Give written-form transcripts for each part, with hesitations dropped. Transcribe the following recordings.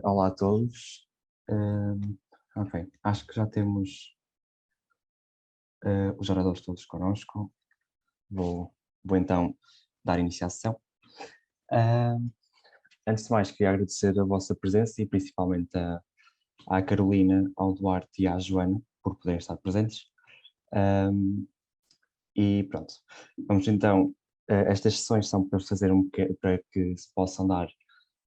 Olá a todos. Ok, acho que já temos os oradores todos connosco. Vou então dar iniciação. Antes de mais, queria agradecer a vossa presença e principalmente à Carolina, ao Duarte e à Joana por poderem estar presentes. E pronto, vamos então, estas sessões são para fazer para que se possam dar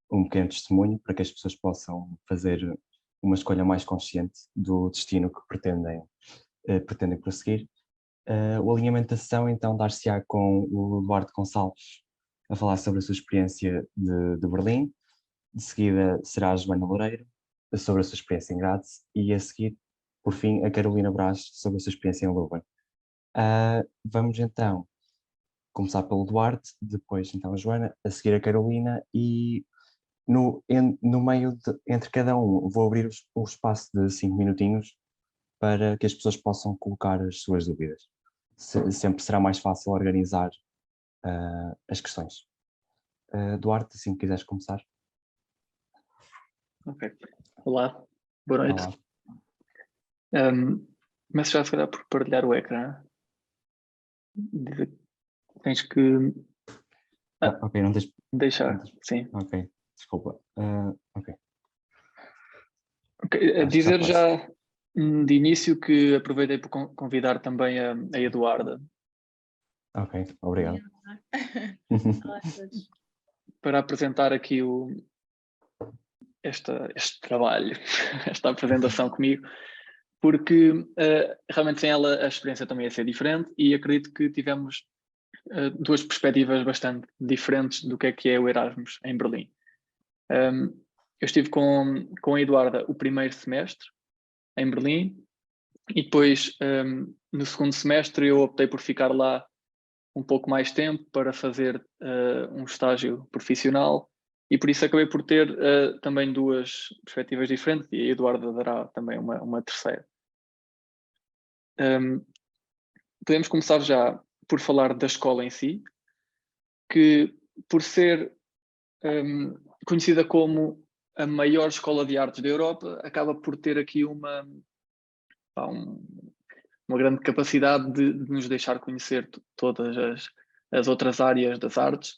um pequeno testemunho, para que as pessoas possam fazer uma escolha mais consciente do destino que pretendem prosseguir. O alinhamento da sessão, então, dar-se-á com o Duarte Gonçalves a falar sobre a sua experiência de Berlim. De seguida será a Joana Loureiro sobre a sua experiência em Graz e a seguir, por fim, a Carolina Brás sobre a sua experiência em Leuven. Vamos então começar pelo Duarte, depois então a Joana, a seguir a Carolina e no meio entre cada um vou abrir o espaço de 5 minutinhos para que as pessoas possam colocar as suas dúvidas. Sempre será mais fácil organizar as questões. Duarte, se quiseres começar. Ok. Olá, boa noite. Olá. Começo já, se calhar, por partilhar o ecrã. Tens que... Ok, não tens... Deixar, sim. Ok, desculpa. Ok. Dizer já de início que aproveitei por convidar também a Eduarda. Ok, obrigado. Olá a todos. Para apresentar aqui este trabalho, esta apresentação comigo, porque realmente sem ela a experiência também ia ser diferente e acredito que tivemos duas perspectivas bastante diferentes do que é o Erasmus em Berlim. Eu estive com a Eduarda o primeiro semestre em Berlim e depois no segundo semestre eu optei por ficar lá um pouco mais tempo para fazer um estágio profissional e por isso acabei por ter também duas perspectivas diferentes e a Eduarda dará também uma terceira. Podemos começar já por falar da escola em si, que por ser conhecida como a maior escola de artes da Europa, acaba por ter aqui uma grande capacidade de nos deixar conhecer todas as outras áreas das artes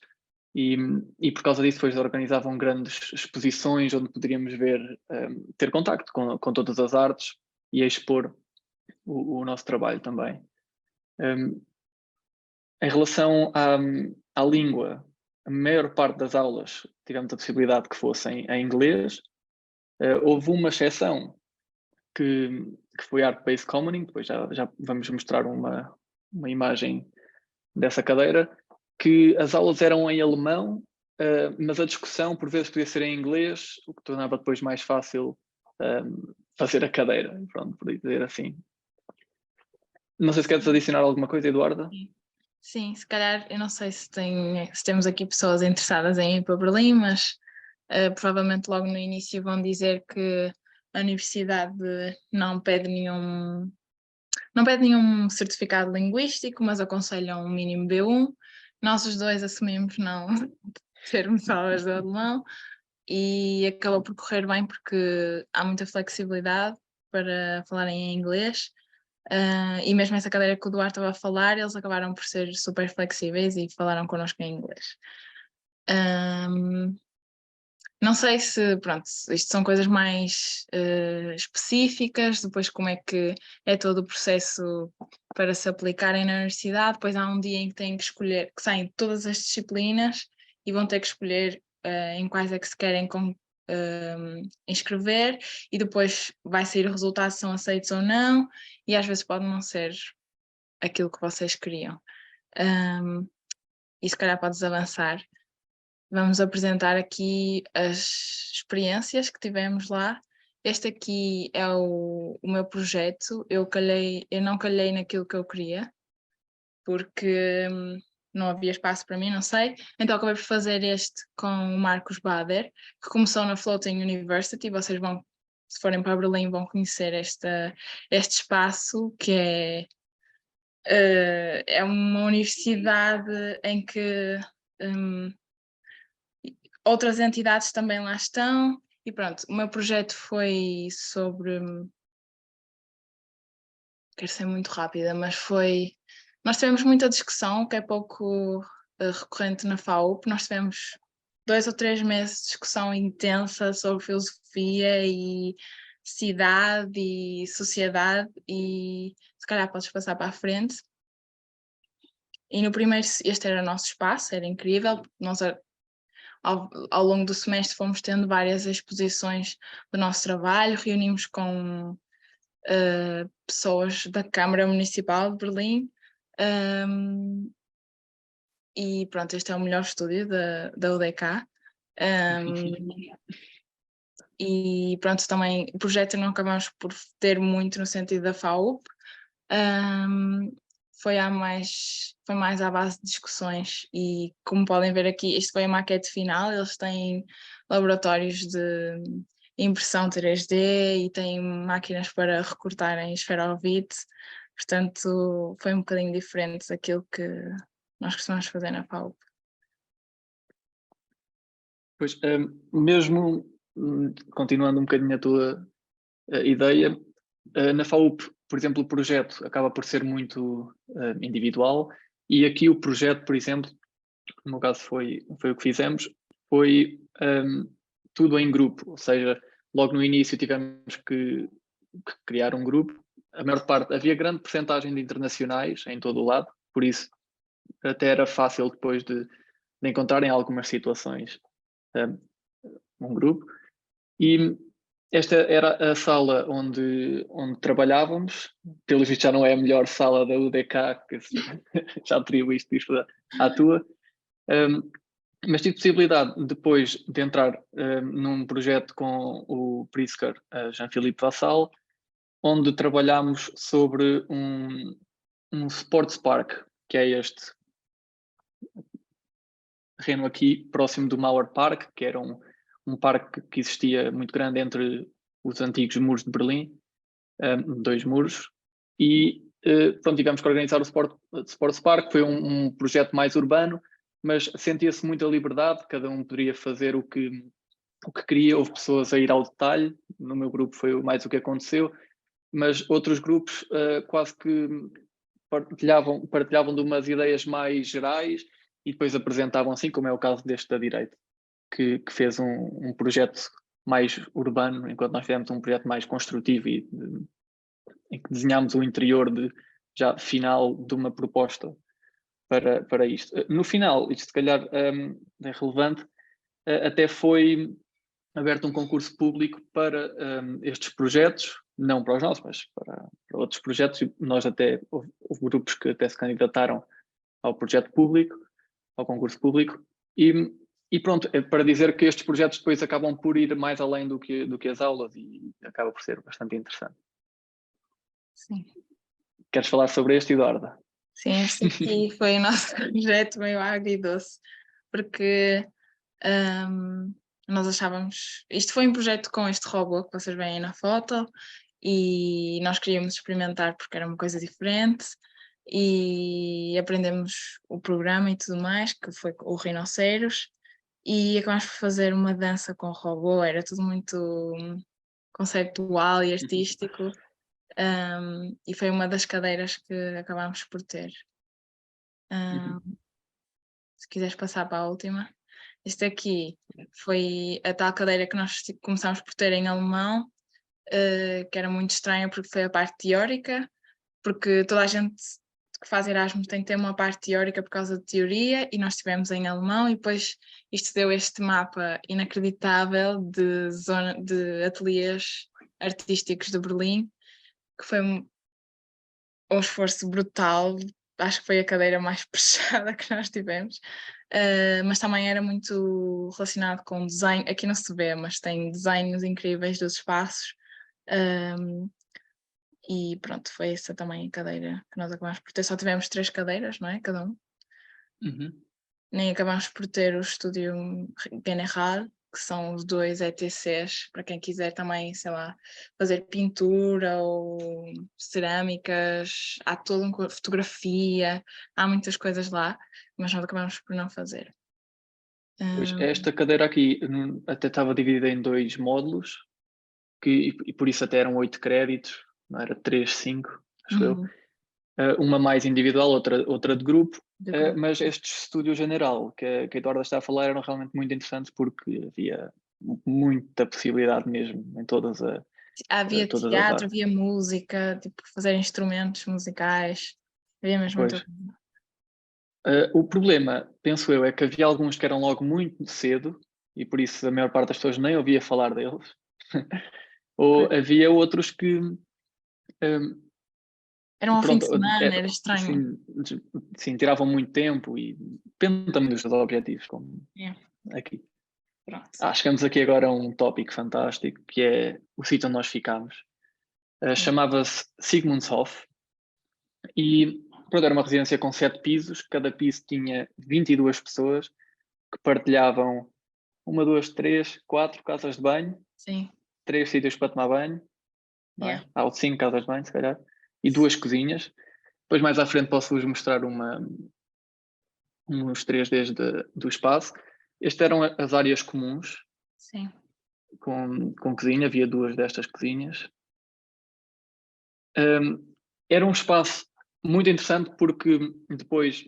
e por causa disso depois organizavam grandes exposições onde poderíamos ter contacto com todas as artes e expor o nosso trabalho também. Em relação à língua, a maior parte das aulas tivemos a possibilidade que fossem em inglês. Houve uma exceção que foi Art-Based Commoning, depois já vamos mostrar uma imagem dessa cadeira, que as aulas eram em alemão, mas a discussão por vezes podia ser em inglês, o que tornava depois mais fácil fazer a cadeira, pronto, por dizer assim. Não sei se queres adicionar alguma coisa, Eduarda? Sim, se calhar, eu não sei se temos aqui pessoas interessadas em ir para Berlim, mas provavelmente logo no início vão dizer que a universidade não pede nenhum certificado linguístico, mas aconselham um mínimo B1. Nós os dois assumimos não termos aulas de alemão e acabou por correr bem porque há muita flexibilidade para falarem em inglês. E mesmo essa cadeira que o Duarte estava a falar, eles acabaram por ser super flexíveis e falaram connosco em inglês. Não sei se, pronto, isto são coisas mais específicas, depois como é que é todo o processo para se aplicarem na universidade, depois há um dia em que têm que escolher, que saem todas as disciplinas e vão ter que escolher em quais é que se querem inscrever e depois vai sair o resultado se são aceitos ou não e às vezes pode não ser aquilo que vocês queriam. E se calhar podes avançar. Vamos apresentar aqui as experiências que tivemos lá. Este aqui é o meu projeto. Eu não calhei naquilo que eu queria, porque não havia espaço para mim, não sei. Então acabei por fazer este com o Marcos Bader, que começou na Floating University. Vocês vão, se forem para Berlim, vão conhecer este espaço, que é uma universidade em que outras entidades também lá estão E pronto, o meu projeto foi sobre... Quero ser muito rápida, mas foi... Nós tivemos muita discussão, que é pouco recorrente na FAUP. Nós tivemos 2 ou 3 meses de discussão intensa sobre filosofia e cidade e sociedade, e se calhar podes passar para a frente. E no primeiro, este era o nosso espaço, era incrível. Nós, ao longo do semestre, fomos tendo várias exposições do nosso trabalho, reunimos com pessoas da Câmara Municipal de Berlim, e pronto, este é o melhor estúdio da UDK. E pronto, também o projeto não acabamos por ter muito no sentido da FAUP. Foi mais à base de discussões, e como podem ver aqui, isto foi a maquete final. Eles têm laboratórios de impressão 3D e têm máquinas para recortarem esferovite, portanto foi um bocadinho diferente daquilo que nós costumamos fazer na FAUP. Pois, mesmo continuando um bocadinho a tua ideia, na FAUP, por exemplo, o projeto acaba por ser muito individual, e aqui o projeto, por exemplo, no meu caso foi o que fizemos, foi tudo em grupo, ou seja, logo no início tivemos que criar um grupo. A maior parte, havia grande percentagem de internacionais em todo o lado, por isso até era fácil depois de encontrar em algumas situações um grupo. E esta era a sala onde trabalhávamos. Pelo visto já não é a melhor sala da UDK, que já atribuíste isto à tua. Mas tive possibilidade depois de entrar num projeto com o Pritzker, Jean-Philippe Vassal, onde trabalhámos sobre um Sports Park, que é este terreno aqui próximo do Mauer Park, que era um parque que existia muito grande entre os antigos muros de Berlim, 2 muros, e pronto, tivemos que organizar o Sports Park. Foi um projeto mais urbano, mas sentia-se muita liberdade, cada um poderia fazer o que queria. Houve pessoas a ir ao detalhe, no meu grupo foi mais o que aconteceu, mas outros grupos quase que partilhavam de umas ideias mais gerais e depois apresentavam, assim como é o caso deste da direita, que fez um projeto mais urbano, enquanto nós fizemos um projeto mais construtivo e em que desenhámos o interior já final de uma proposta para isto. No final, isto se calhar é relevante, até foi aberto um concurso público para estes projetos, não para os nossos, mas para outros projetos. Nós até, houve grupos que até se candidataram ao projeto público, ao concurso público, e pronto, é para dizer que estes projetos depois acabam por ir mais além do que as aulas, e acaba por ser bastante interessante. Sim. Queres falar sobre este, Eduarda? Sim, este aqui foi o nosso projeto meio agridoce, porque nós achávamos... Isto foi um projeto com este robô que vocês veem aí na foto, e nós queríamos experimentar porque era uma coisa diferente, e aprendemos o programa e tudo mais, que foi o Rinoceros, e acabámos por fazer uma dança com o robô. Era tudo muito conceptual e artístico, e foi uma das cadeiras que acabámos por ter. Se quiseres passar para a última. Este aqui foi a tal cadeira que nós começámos por ter em alemão, que era muito estranha porque foi a parte teórica, porque toda a gente que faz Erasmus tem que ter uma parte teórica por causa de teoria, e nós tivemos em alemão, e depois isto deu este mapa inacreditável de ateliês artísticos de Berlim, que foi um esforço brutal. Acho que foi a cadeira mais puxada que nós tivemos, mas também era muito relacionado com desenho. Aqui não se vê, mas tem desenhos incríveis dos espaços, e pronto, foi essa também a cadeira que nós acabámos por ter. Só tivemos 3 cadeiras, não é? Cada um. Nem acabámos por ter o estúdio General, que são os 2 ETCs, para quem quiser também, sei lá, fazer pintura ou cerâmicas. Há toda uma fotografia, há muitas coisas lá, mas nós acabamos por não fazer. Pois, esta cadeira aqui até estava dividida em 2 módulos, e por isso até eram 8 créditos, não era 3, 5, acho eu. Uma mais individual, outra de grupo. Mas este estúdio general que a Eduarda está a falar eram realmente muito interessantes porque havia muita possibilidade mesmo em todas as teatro, artes. havia música, tipo, fazer instrumentos musicais, havia mesmo muita coisa. O problema, penso eu, é que havia alguns que eram logo muito cedo e por isso a maior parte das pessoas nem ouvia falar deles. Ou havia outros que era um fim de semana, era estranho. Sim, tiravam muito tempo e depende também dos seus objetivos, como aqui. Pronto. Chegamos aqui agora a um tópico fantástico, que é o sítio onde nós ficámos. Chamava-se Sigmundshof e pronto, era uma residência com 7 pisos, cada piso tinha 22 pessoas que partilhavam 1, 2, 3, 4 casas de banho, Sim. 3 sítios para tomar banho, não é? Ou 5 casas de banho, se calhar, e 2 cozinhas. Depois mais à frente posso-vos mostrar uns 3Ds do espaço. Estas eram as áreas comuns. Sim. Com cozinha, havia 2 destas cozinhas. Era um espaço muito interessante porque depois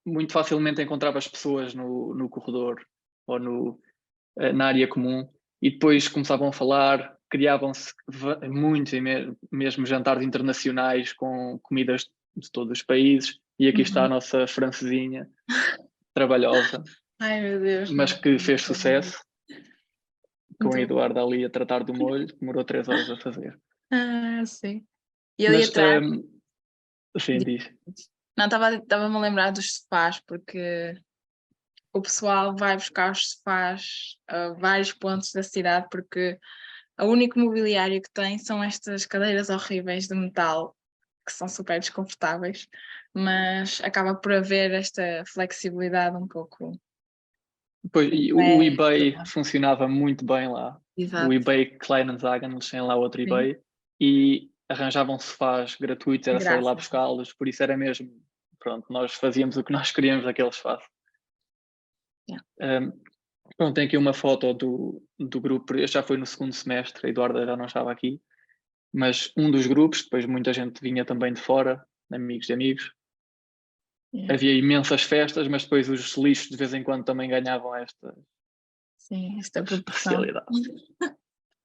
muito facilmente encontrava as pessoas no corredor ou na área comum e depois começavam a falar, criavam-se muitos e mesmo jantares internacionais com comidas de todos os países e aqui está a nossa francesinha trabalhosa. Ai, meu Deus, mas que fez sucesso com a Eduarda ali a tratar do molho, demorou 3 horas a fazer. Sim. E ali atrás. Sim, diz. Não, estava-me a lembrar dos sofás, porque o pessoal vai buscar os sofás a vários pontos da cidade, porque o único mobiliário que tem são estas cadeiras horríveis de metal, que são super desconfortáveis, mas acaba por haver esta flexibilidade um pouco. Pois, e o eBay funcionava muito bem lá. Exato. O eBay Kleinanzeigen, eles têm lá outro eBay, e arranjavam sofás gratuitos, era só ir lá buscá-los, por isso era mesmo, pronto, nós fazíamos o que nós queríamos daquele espaço. Pronto, tem aqui uma foto do grupo, este já foi no 2º semestre, a Eduarda já não estava aqui, mas um dos grupos, depois muita gente vinha também de fora, amigos de amigos. Havia imensas festas, mas depois os lixos de vez em quando também ganhavam esta especialidade.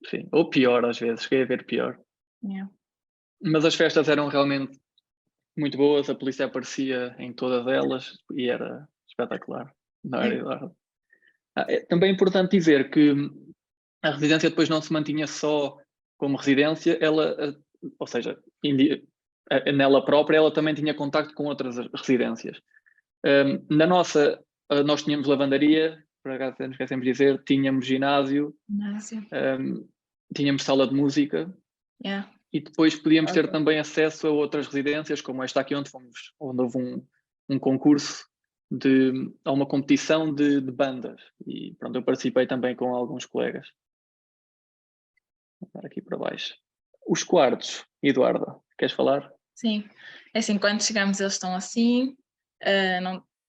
Sim, ou pior às vezes, cheguei a ver pior. Mas as festas eram realmente muito boas, a polícia aparecia em todas elas e era espetacular. Não era Eduardo. Também é importante dizer que a residência depois não se mantinha só como residência, ou seja, nela própria ela também tinha contacto com outras residências. Na nossa, nós tínhamos lavandaria, por acaso não esquecemos de dizer, tínhamos ginásio, tínhamos sala de música e depois podíamos ter também acesso a outras residências, como esta aqui onde houve um concurso a uma competição de bandas e pronto, eu participei também com alguns colegas. Vou dar aqui para baixo. Os quartos, Eduarda, queres falar? Sim, é assim, quando chegamos eles estão assim,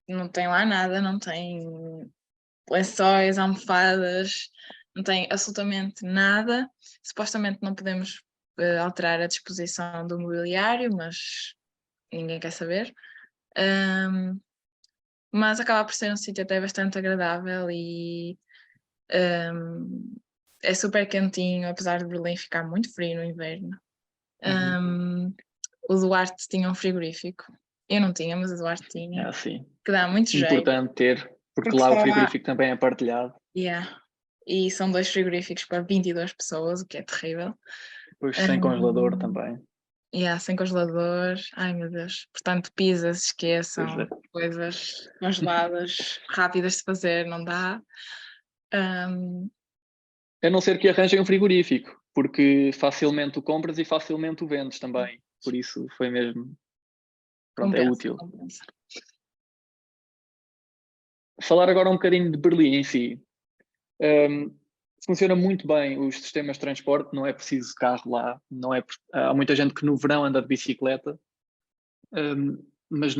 não tem lá nada, não tem lençóis, almofadas, não tem absolutamente nada. Supostamente não podemos alterar a disposição do mobiliário, mas ninguém quer saber. Mas acaba por ser um sítio até bastante agradável e é super quentinho, apesar de Berlim ficar muito frio no inverno. O Duarte tinha um frigorífico. Eu não tinha, mas o Duarte tinha. Sim. Que dá muito jeito. Importante ter, porque lá o frigorífico também é partilhado. E são 2 frigoríficos para 22 pessoas, o que é terrível. Depois sem congelador também. Sem congelador. Ai, meu Deus. Portanto, pizzas, esqueçam. Coisas congeladas, rápidas de fazer, não dá. A não ser que arranjem um frigorífico, porque facilmente o compras e facilmente o vendes também. Por isso foi mesmo... Pronto, é útil. Falar agora um bocadinho de Berlim em si. Funciona muito bem os sistemas de transporte, não é preciso carro lá. Há muita gente que no verão anda de bicicleta, mas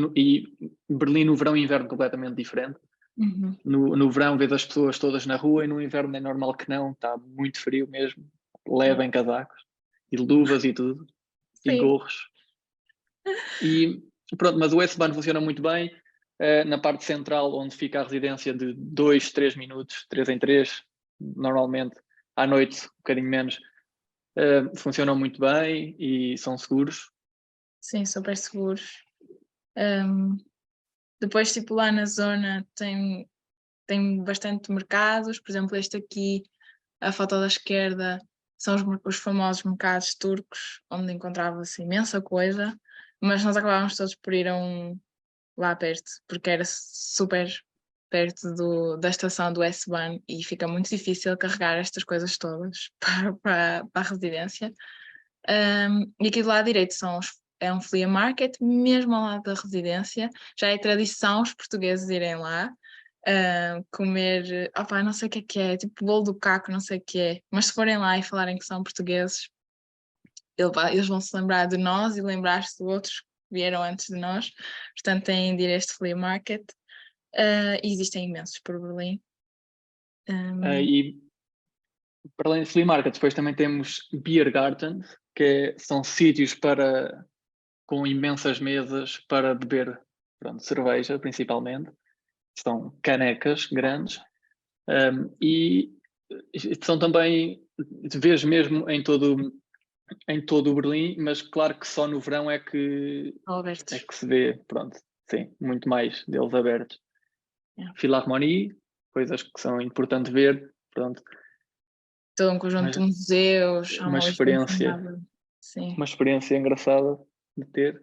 Berlim no verão e inverno completamente diferente. Uhum. No verão vês as pessoas todas na rua e no inverno é normal que não, está muito frio mesmo. Levem casacos e luvas e tudo, e Sim. gorros. E pronto, mas o S-Bahn funciona muito bem. Na parte central, onde fica a residência de 2, 3 minutos, 3 em 3, normalmente, à noite, um bocadinho menos, funcionam muito bem e são seguros. Sim, super seguros. Depois, tipo, lá na zona tem bastante mercados. Por exemplo, este aqui, a foto da esquerda, são os famosos mercados turcos, onde encontrava-se imensa coisa, mas nós acabávamos todos por ir a um lá perto, porque era super perto da estação do S-Bahn e fica muito difícil carregar estas coisas todas para a residência. E aqui do lado direito é um flea market, mesmo ao lado da residência. Já é tradição os portugueses irem lá comer, não sei o que é, tipo bolo do caco, não sei o que é, mas se forem lá e falarem que são portugueses, eles vão se lembrar de nós e lembrar-se de outros que vieram antes de nós, portanto têm de ir a este flea market. Existem imensos por Berlim. E para além de flea market, depois também temos beer gardens, são sítios com imensas mesas para beber, pronto, cerveja principalmente. São canecas grandes. E são também, vês mesmo em todo o Berlim, mas claro que só no verão é que se vê, pronto, sim, muito mais deles abertos. Philharmonie, coisas que são importantes ver, pronto. Todo um conjunto de museus, uma experiência engraçada de ter.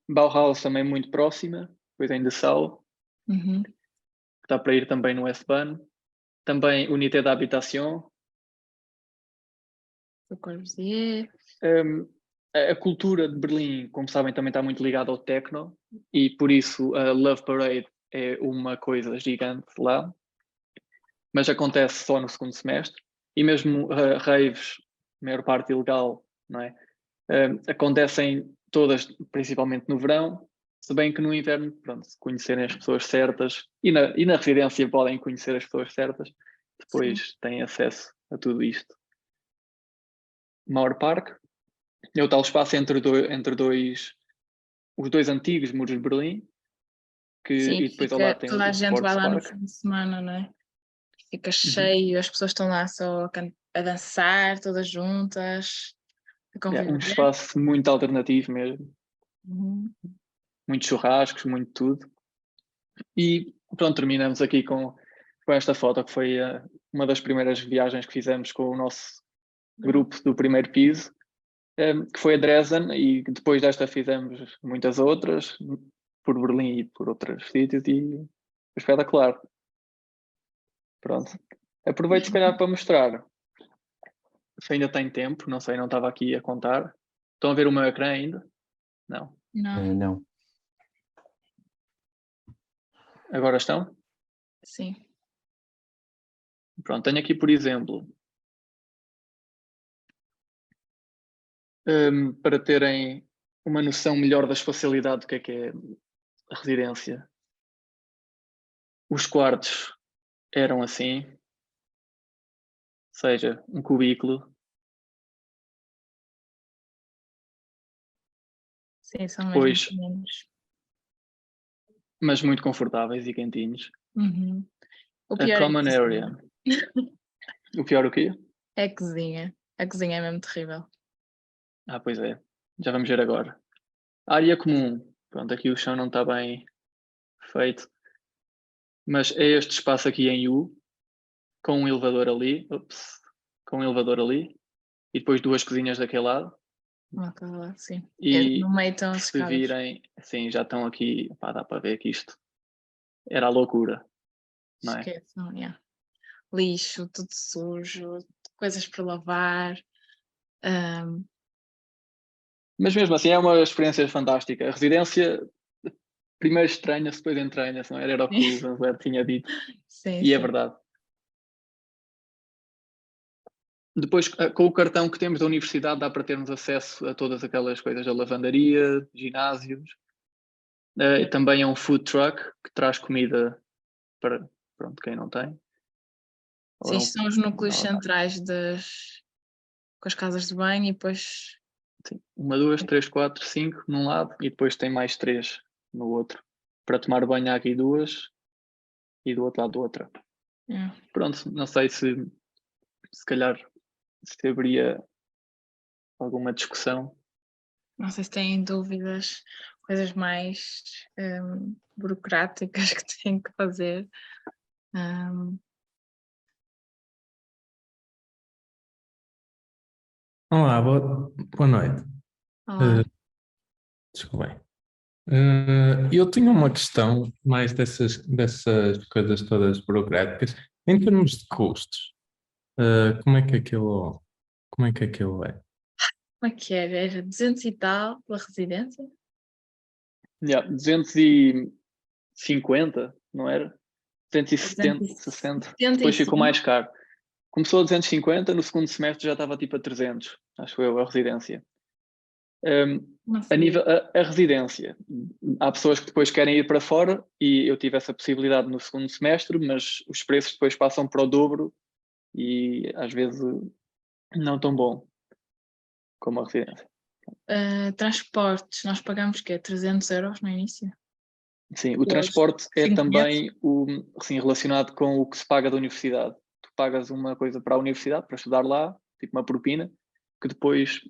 Bauhaus também muito próxima, depois em Dessau, que dá para ir também no S-Bahn. Também Unité d'Habitation. A cultura de Berlim, como sabem, também está muito ligada ao techno e por isso a Love Parade é uma coisa gigante lá, mas acontece só no segundo semestre e mesmo raves, a maior parte ilegal, não é? Acontecem todas principalmente no verão, se bem que no inverno, pronto, se conhecerem as pessoas certas e na residência podem conhecer as pessoas certas, depois têm acesso a tudo isto. Mauer Park é o tal espaço entre os dois antigos muros de Berlim, e depois ao lado tem toda a gente vai lá no Park. fim de semana, não é? Fica cheio, as pessoas estão lá só a dançar, todas juntas, a conviver. Um espaço muito alternativo mesmo. Muitos churrascos, muito tudo. E pronto, terminamos aqui com esta foto, que foi uma das primeiras viagens que fizemos com o nosso grupo do primeiro piso, que foi a Dresden, e depois desta fizemos muitas outras, por Berlim e por outros sítios, e foi espetacular. Pronto. Aproveito se calhar para mostrar, se ainda tem tempo, não sei, não estava aqui a contar. Estão a ver o meu ecrã ainda? Não. Não. Agora estão? Sim. Pronto, tenho aqui, por exemplo, para terem uma noção melhor da espacialidade do que é a residência. Os quartos eram assim, ou seja, um cubículo. Sim, são Depois, mesmo pequenos. Mas muito confortáveis e quentinhos. O A pior common area. O pior o quê? É a cozinha. A cozinha é mesmo terrível. Pois é. Já vamos ver agora. Área comum. Pronto, aqui o chão não está bem feito. Mas é este espaço aqui em U, com um elevador ali. Com um elevador ali. E depois duas cozinhas daquele lado. Sim. E no meio estão as se escadas. virem, assim, já estão aqui. Dá para ver que isto era a loucura. Não é? Esqueçam, lixo, tudo sujo, coisas para lavar. Mas mesmo assim é uma experiência fantástica. A residência primeiro estranha-se, depois entranha-se, não era o que o Vanzeler tinha dito. Sim, É verdade. Depois, com o cartão que temos da universidade, dá para termos acesso a todas aquelas coisas, a lavandaria, ginásios. Também é um food truck que traz comida pronto, quem não tem. Sim, isto são os núcleos não, centrais com as casas de banho e depois... sim, 1, 2, 3, 4, 5 num lado e depois tem mais 3 no outro. Para tomar banho há aqui 2 e do outro lado outra. É. Pronto, não sei se calhar se haveria alguma discussão. Não sei se têm dúvidas, coisas mais burocráticas que têm que fazer. Olá, boa noite. Olá. Desculpem. Eu tinha uma questão mais dessas coisas todas burocráticas. Em termos de custos, como é que aquilo é? Como é que era? Era 200 e tal pela residência? 250, não era? 270, 60. Depois ficou mais caro. Começou a 250, no segundo semestre já estava tipo a 300, acho eu, a residência. A residência, há pessoas que depois querem ir para fora e eu tive essa possibilidade no segundo semestre, mas os preços depois passam para o dobro e às vezes não tão bom como a residência. Transportes, nós pagamos que 300 euros no início? Sim, o transporte é também assim, relacionado com o que se paga da universidade. Tu pagas uma coisa para a universidade, para estudar lá, tipo uma propina, que depois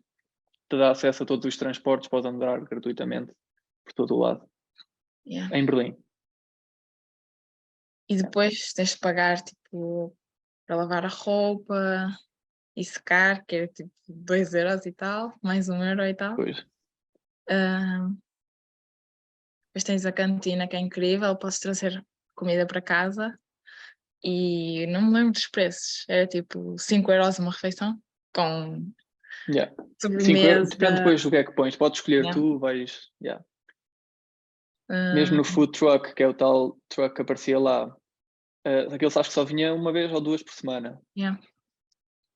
te dá acesso a todos os transportes, podes andar gratuitamente por todo o lado. Yeah. Em Berlim. E depois tens de pagar tipo para lavar a roupa e secar, que era tipo 2 euros e tal, mais 1 euro e tal. Pois. Depois tens a cantina, que é incrível, podes trazer comida para casa e não me lembro dos preços, era tipo 5 euros uma refeição com sobremesa. Depende depois do que é que pões, podes escolher tu, vais. Mesmo no food truck, que é o tal truck que aparecia lá, aqueles acho que só vinha uma vez ou 2 por semana.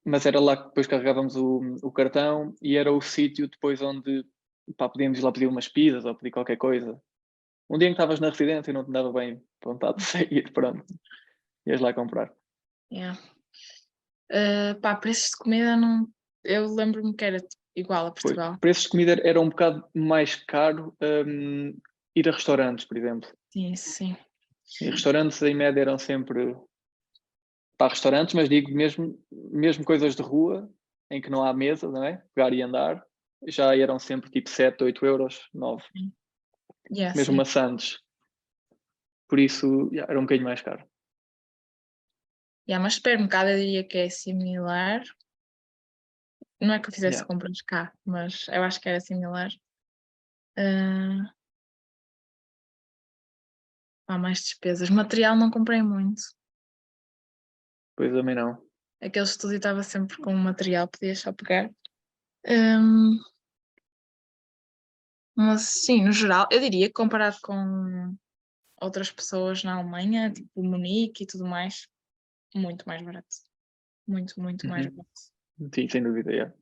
Mas era lá que depois carregávamos o cartão e era o sítio depois onde podíamos ir lá pedir umas pizzas ou pedir qualquer coisa. Um dia em que estavas na residência e não te dava bem vontade de sair, pronto, ias lá comprar. Preços de comida não. Eu lembro-me que era igual a Portugal. Pois, preços de comida era um bocado mais caro ir a restaurantes, por exemplo. Sim. E restaurantes em média eram sempre para restaurantes, mas digo mesmo coisas de rua em que não há mesa, não é? Pegar e andar, já eram sempre tipo 7, 8 euros, 9. Mesmo maçãs. Por isso, era um bocadinho mais caro. Mas supermercado eu diria que é similar. Não é que eu fizesse compras cá, mas eu acho que era similar. Há mais despesas. Material não comprei muito. Pois também não. Aquele estúdio estava sempre com material, podias só pegar. Mas sim, no geral, eu diria que comparado com outras pessoas na Alemanha, tipo Munique e tudo mais, muito mais barato. Muito mais barato. Sim, sem dúvida, Yeah.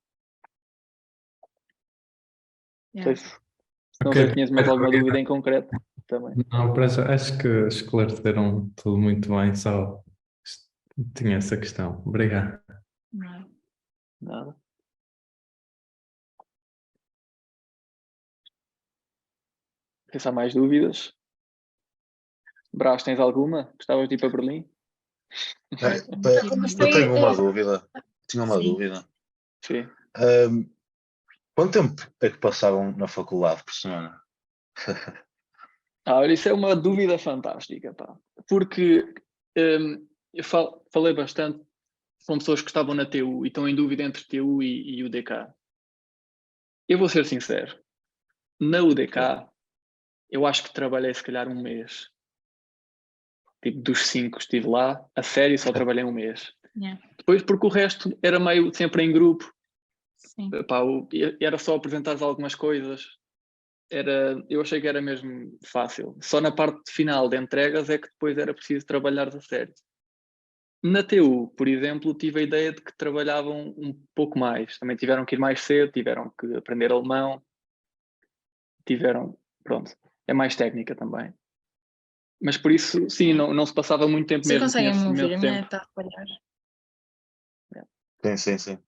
Não sei se tinhas mais alguma dúvida em concreto também. Não, para já, acho que esclareceram tudo muito bem, só tinha essa questão. Obrigado. Nada. Se há mais dúvidas? Brás, tens alguma? Gostavas de ir para Berlim? Eu tenho uma dúvida. Tinha uma dúvida. Sim. Quanto tempo é que passavam na faculdade por semana? Olha, isso é uma dúvida fantástica, pá. Porque eu falei bastante com pessoas que estavam na TU e estão em dúvida entre TU e UDK. Eu vou ser sincero. Na UDK, eu acho que trabalhei se calhar um mês. Tipo, dos 5 que estive lá, a sério só trabalhei um mês. Depois, porque o resto era meio sempre em grupo. Sim. Era só apresentar algumas coisas. Eu achei que era mesmo fácil. Só na parte final de entregas é que depois era preciso trabalhar a sério. Na TU, por exemplo, tive a ideia de que trabalhavam um pouco mais. Também tiveram que ir mais cedo, tiveram que aprender alemão. Pronto, é mais técnica também. Mas por isso, sim, não se passava muito tempo Vocês mesmo. conseguem me Tinha-se ouvir? A imenso minha tempo. net está a falhar. Sim.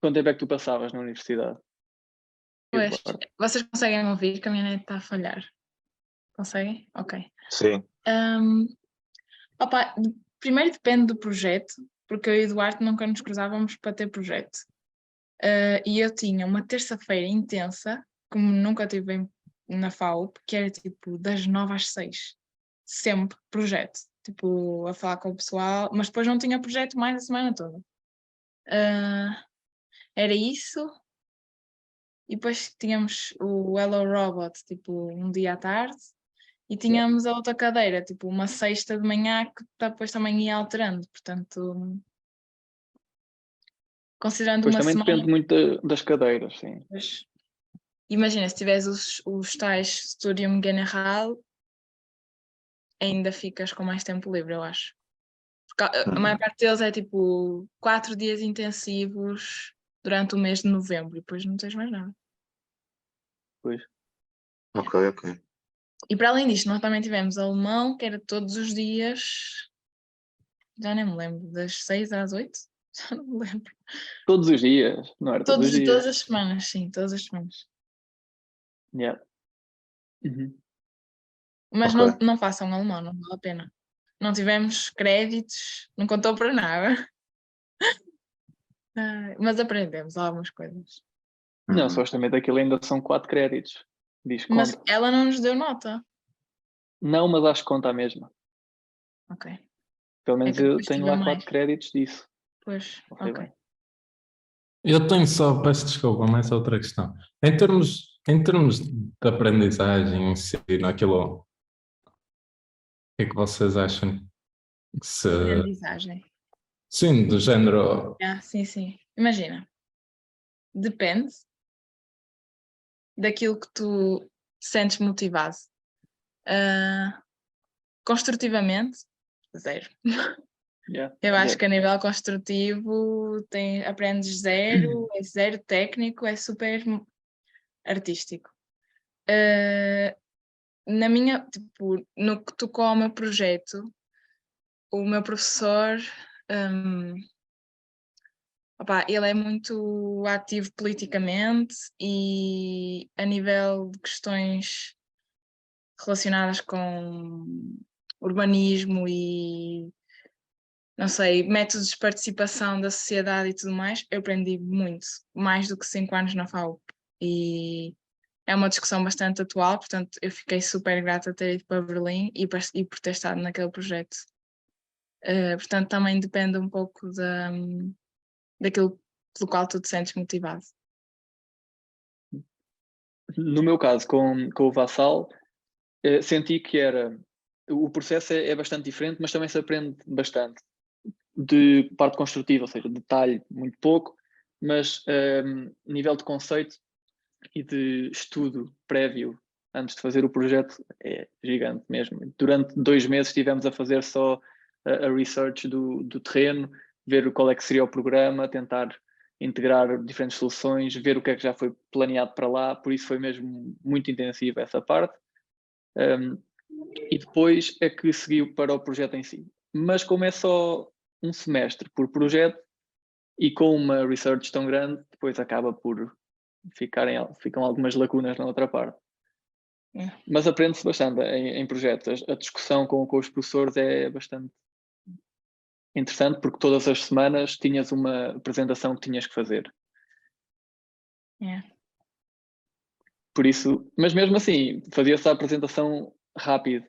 Quanto tempo é que tu passavas na universidade? Pois, Eduardo? vocês conseguem me ouvir? Que a minha net está a falhar. Conseguem? Ok. Sim. Opa, primeiro depende do projeto, porque eu e o Eduardo nunca nos cruzávamos para ter projeto. E eu tinha uma terça-feira intensa, como nunca tive na FAUP, que era tipo das 9 às 6. Sempre projeto. Tipo, a falar com o pessoal, mas depois não tinha projeto mais a semana toda. Era isso. E depois tínhamos o Hello Robot, tipo, um dia à tarde. E tínhamos a outra cadeira, tipo, uma sexta de manhã que depois também ia alterando. Portanto, considerando Pois uma também semana. depende muito das cadeiras, sim. Pois, imagina, se tiveres os tais Studium General, ainda ficas com mais tempo livre, eu acho. Porque a maior parte deles é tipo 4 dias intensivos durante o mês de novembro e depois não tens mais nada. Pois. Ok. E para além disto, nós também tivemos alemão, que era todos os dias, já nem me lembro, das 6 às 8, já não me lembro. Todos os dias, não era todos os dias. Todas as semanas, sim, todas as semanas. Yeah. Uhum. Mas Ok. não façam alemão, não vale a pena. Não tivemos créditos, não contou para nada. Mas aprendemos algumas coisas. Não, supostamente aquilo ainda são 4 créditos. Diz Mas conta. ela não nos deu nota. Não, mas acho que conta a mesma. Ok. Pelo É menos que eu depois tenho tive lá mais. 4 créditos disso. Pois, Não sei ok. bem. Eu tenho só, peço desculpa, mais outra questão. Em termos de aprendizagem, ensino, aquilo, o que é que vocês acham que se... Aprendizagem. Sim, do género... Sim. Imagina. Depende daquilo que tu sentes motivado. Construtivamente, zero. Yeah. Eu acho que a nível construtivo aprendes zero, é zero técnico, é super artístico. Na minha, tipo, no que tocou ao meu projeto, o meu professor, ele é muito ativo politicamente e a nível de questões relacionadas com urbanismo e, não sei, métodos de participação da sociedade e tudo mais, eu aprendi muito, mais do que 5 anos na FAUP. E é uma discussão bastante atual, portanto eu fiquei super grata de ter ido para Berlim e por ter estado naquele projeto. Portanto também depende um pouco daquilo pelo qual tu te sentes motivado. No meu caso, com o Vassal, senti que era... O processo é bastante diferente, mas também se aprende bastante. De parte construtiva, ou seja, detalhe muito pouco, mas nível de conceito e de estudo prévio antes de fazer o projeto é gigante mesmo. Durante 2 meses estivemos a fazer só a research do terreno, ver qual é que seria o programa, tentar integrar diferentes soluções, ver o que é que já foi planeado para lá, por isso foi mesmo muito intensiva essa parte. E depois é que seguiu para o projeto em si. Mas como é só um semestre por projeto e com uma research tão grande, depois acaba por ficam algumas lacunas na outra parte. Mas aprende-se bastante em projetos. A discussão com os professores é bastante interessante porque todas as semanas tinhas uma apresentação que tinhas que fazer. Por isso, mas mesmo assim, fazia-se a apresentação rápido,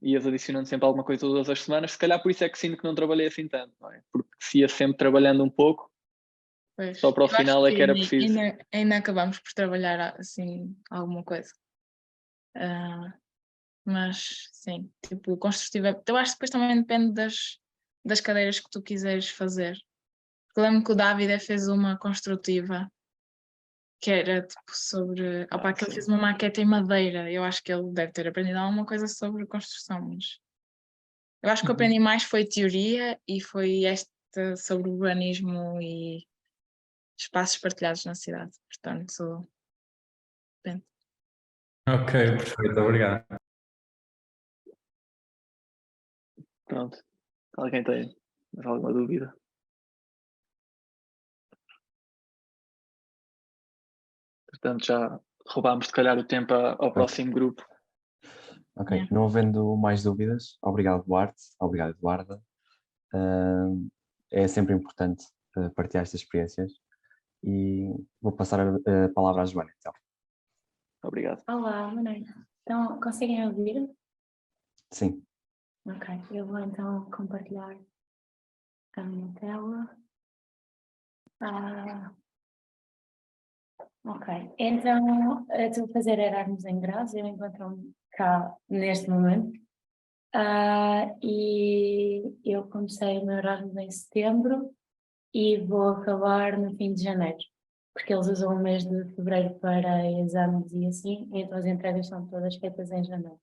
ias adicionando sempre alguma coisa todas as semanas, se calhar por isso é que sinto que não trabalhei assim tanto, não é? Porque se ia sempre trabalhando um pouco, Pois. só para o Eu acho final é que era que preciso. ainda acabamos por trabalhar assim alguma coisa. Mas sim, tipo, construtiva. Eu acho que depois também depende das cadeiras que tu quiseres fazer. Eu lembro que o David fez uma construtiva que era tipo sobre. Que ele fez uma maquete em madeira. Eu acho que ele deve ter aprendido alguma coisa sobre construção, mas eu acho que eu aprendi mais foi teoria e foi esta sobre urbanismo e espaços partilhados na cidade. Portanto, depende. Ok, perfeito, obrigado. Pronto. Alguém tem mais alguma dúvida? Portanto, já roubámos, se calhar, o tempo ao próximo grupo. Ok, Yeah. não havendo mais dúvidas, obrigado Duarte, obrigado Eduarda. É sempre importante partilhar estas experiências e vou passar a palavra à Joana, então. Obrigado. Olá, boa noite. Então, conseguem ouvir? Sim, Ok, eu vou então compartilhar a minha tela. Ok, então eu estou a fazer Erasmus em Graz, eu encontro-me cá neste momento. E eu comecei o meu Erasmus em setembro e vou acabar no fim de janeiro, porque eles usam o mês de fevereiro para exames e assim, então as entregas são todas feitas em janeiro.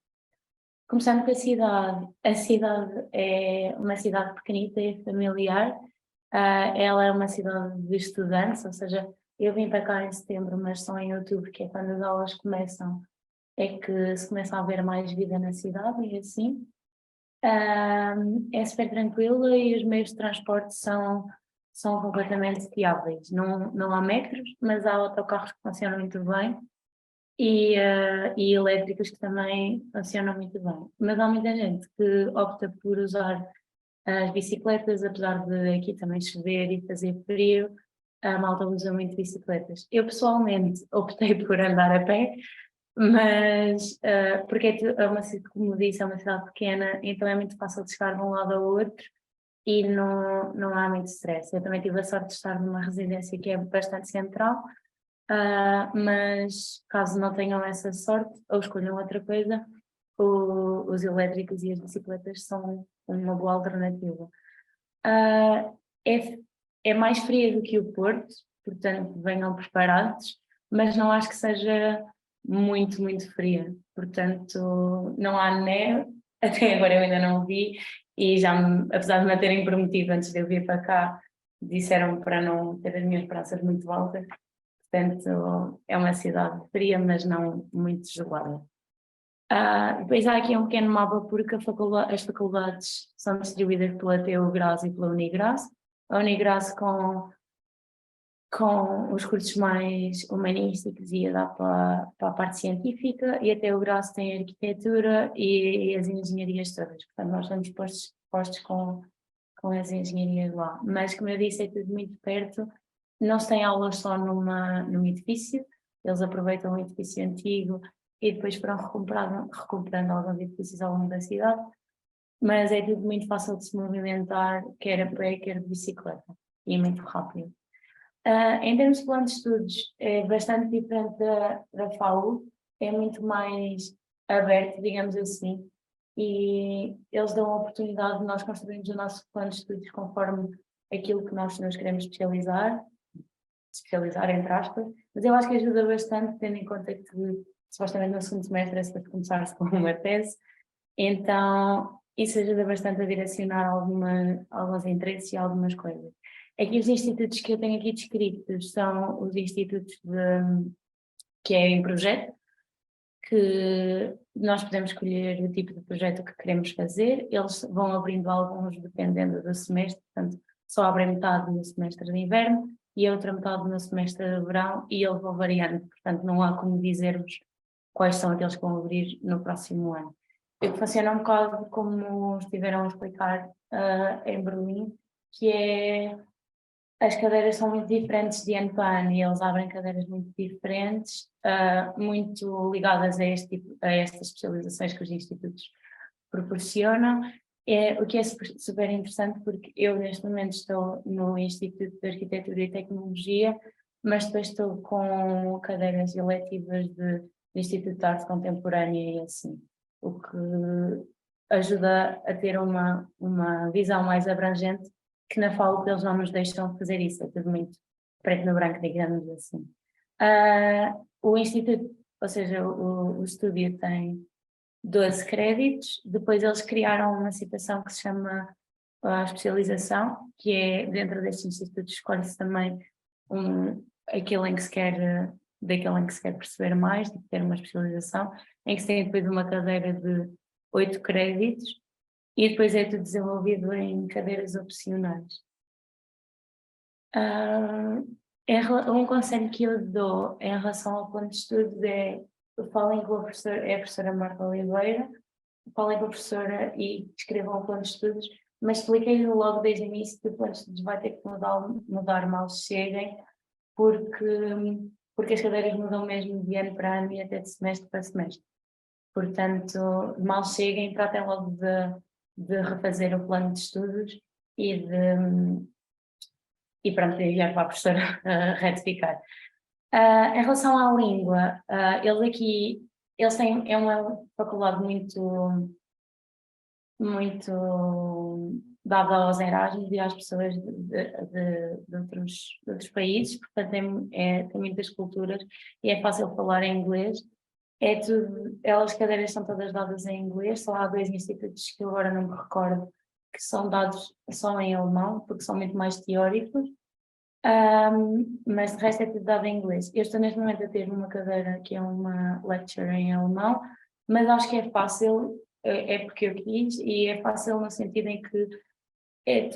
Começando com a cidade é uma cidade pequenita e familiar. Ela é uma cidade de estudantes, ou seja, eu vim para cá em setembro, mas só em outubro, que é quando as aulas começam, é que se começa a ver mais vida na cidade e assim. É super tranquila e os meios de transporte são completamente fiáveis. Não há metros, mas há autocarros que funcionam muito bem e elétricos que também funcionam muito bem. Mas há muita gente que opta por usar as bicicletas, apesar de aqui também chover e fazer frio, a malta usa muito bicicletas. Eu pessoalmente optei por andar a pé, mas porque é uma cidade, como disse, é uma cidade pequena, então é muito fácil de chegar de um lado ao outro e não há muito stress. Eu também tive a sorte de estar numa residência que é bastante central, mas caso não tenham essa sorte ou escolham outra coisa, os elétricos e as bicicletas são uma boa alternativa. É, é mais fria do que o Porto, portanto venham preparados, mas não acho que seja muito, muito fria. Portanto, não há neve, até agora eu ainda não vi, e apesar de me terem prometido antes de eu vir para cá, disseram para não ter as minhas braças muito altas. Portanto, é uma cidade fria, mas não muito gelada. Depois há aqui um pequeno mapa porque as faculdades são distribuídas pela TU Graz e pela Unigraz. A Unigraz com os cursos mais humanísticos ia dar para a parte científica e a TU Graz tem a arquitetura e as engenharias todas. Portanto, nós estamos postos com as engenharias lá. Mas, como eu disse, é tudo muito perto. Não se tem aulas só num edifício, eles aproveitam um edifício antigo e depois foram recuperando alguns edifícios ao longo da cidade, mas é tudo muito fácil de se movimentar, quer a pé, quer de bicicleta, e é muito rápido. Em termos de plano de estudos, é bastante diferente da FAU, é muito mais aberto, digamos assim, e eles dão a oportunidade de nós construirmos o nosso plano de estudos conforme aquilo que nós nos queremos especializar entre aspas, mas eu acho que ajuda bastante, tendo em conta que supostamente no segundo semestre é suposto começar-se com uma tese, então isso ajuda bastante a direcionar alguns interesses e algumas coisas. Aqui os institutos que eu tenho aqui descritos são os institutos que é em projeto, que nós podemos escolher o tipo de projeto que queremos fazer, eles vão abrindo alguns dependendo do semestre, portanto só abrem metade no semestre de inverno e a outra metade no semestre de verão e eles vão variando, portanto não há como dizermos quais são aqueles que vão abrir no próximo ano. Funciona um bocado como estiveram a explicar em Berlim, que é as cadeiras são muito diferentes de ano para ano e eles abrem cadeiras muito diferentes, muito ligadas a estas especializações que os institutos proporcionam. O que é super interessante porque eu neste momento estou no Instituto de Arquitetura e Tecnologia, mas depois estou com cadeiras eletivas do Instituto de Arte Contemporânea e assim, o que ajuda a ter uma visão mais abrangente que na FAU eles não nos deixam fazer isso, é tudo muito preto no branco, digamos assim. O Instituto, ou seja, o estúdio tem 12 créditos, depois eles criaram uma situação que se chama a especialização, que é dentro destes institutos escolhe-se também aquele em que se quer daquele em que se quer perceber mais, de ter uma especialização, em que se tem depois uma cadeira de 8 créditos e depois é tudo desenvolvido em cadeiras opcionais. Um conselho que eu dou em relação ao plano de estudos é falem com a professora Marta Oliveira, falem com a professora e escrevam o plano de estudos, mas expliquei logo desde o início que o plano de estudos vai ter que mudar mal cheguem, porque as cadeiras mudam mesmo de ano para ano e até de semestre para semestre. Portanto, mal cheguem, tratem logo de refazer o plano de estudos e pronto, enviar para a professora retificar. Em relação à língua, eles têm, é uma faculdade muito dada aos Erasmus e às pessoas de outros países, portanto tem muitas culturas e é fácil falar em inglês. As cadeiras são todas dadas em inglês, só há 2 institutos que eu agora não me recordo que são dados só em alemão, porque são muito mais teóricos. Mas de resto é tudo dado em inglês. Eu estou neste momento a ter uma cadeira que é uma lecture em alemão, mas acho que é fácil, é porque eu quis, e é fácil no sentido em que é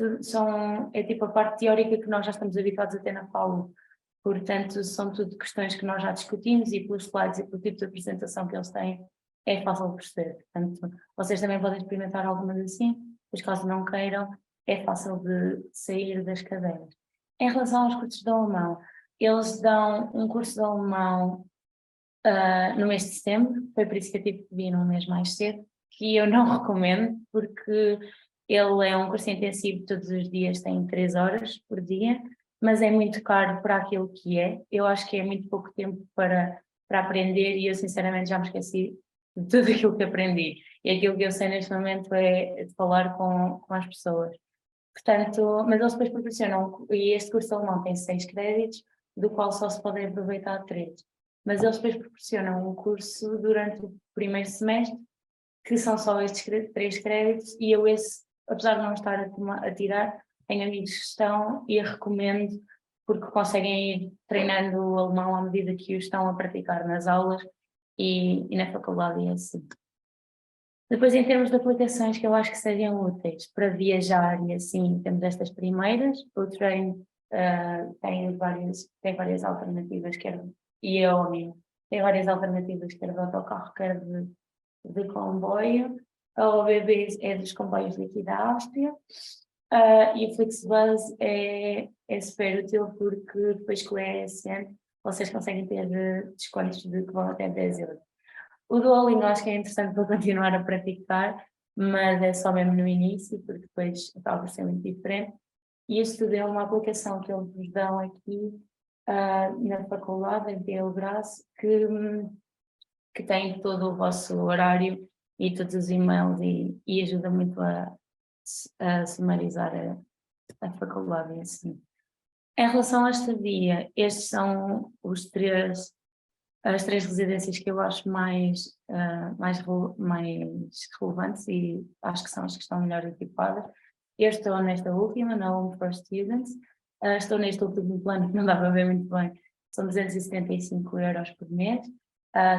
tipo a parte teórica que nós já estamos habituados a ter na FAU. Portanto, são tudo questões que nós já discutimos e pelos slides e pelo tipo de apresentação que eles têm, é fácil de perceber. Portanto, vocês também podem experimentar algumas assim, mas caso não queiram, é fácil de sair das cadeiras. Em relação aos cursos de alemão, eles dão um curso de alemão no mês de setembro, foi por isso que eu tive que vir um mês mais cedo, que eu não recomendo, porque ele é um curso intensivo, todos os dias tem 3 horas por dia, mas é muito caro para aquilo que é. Eu acho que é muito pouco tempo para aprender e eu sinceramente já me esqueci de tudo aquilo que aprendi. E aquilo que eu sei neste momento é de falar com as pessoas. Portanto, mas eles depois proporcionam, e este curso alemão tem 6 créditos, do qual só se podem aproveitar 3. Mas eles depois proporcionam um curso durante o primeiro semestre, que são só estes 3 créditos, e eu apesar de não estar a tirar, tenho amigos que estão e recomendo, porque conseguem ir treinando o alemão à medida que o estão a praticar nas aulas e na faculdade e assim. Depois, em termos de aplicações que eu acho que sejam úteis para viajar e assim, temos estas primeiras. O Train tem várias alternativas, e a Omni tem várias alternativas, quer de autocarro, quer de comboio. A OBB é dos comboios daqui da Áustria. E o Flixbus é super útil porque depois com o ESN vocês conseguem ter descontos que vão até 10 euros. O Duolingo acho que é interessante para continuar a praticar, mas é só mesmo no início, porque depois acaba por ser muito diferente. E este tudo é uma aplicação que eles vos dão aqui na faculdade, em Pio Braço, que tem todo o vosso horário e todos os e-mails e ajuda muito a sumarizar a faculdade assim. Em relação à estadia, estes são as 3 residências que eu acho mais relevantes e acho que são as que estão melhor equipadas. Eu estou nesta última, na Home for Students. Estou neste último plano que não dá para ver muito bem, são 275 euros por mês.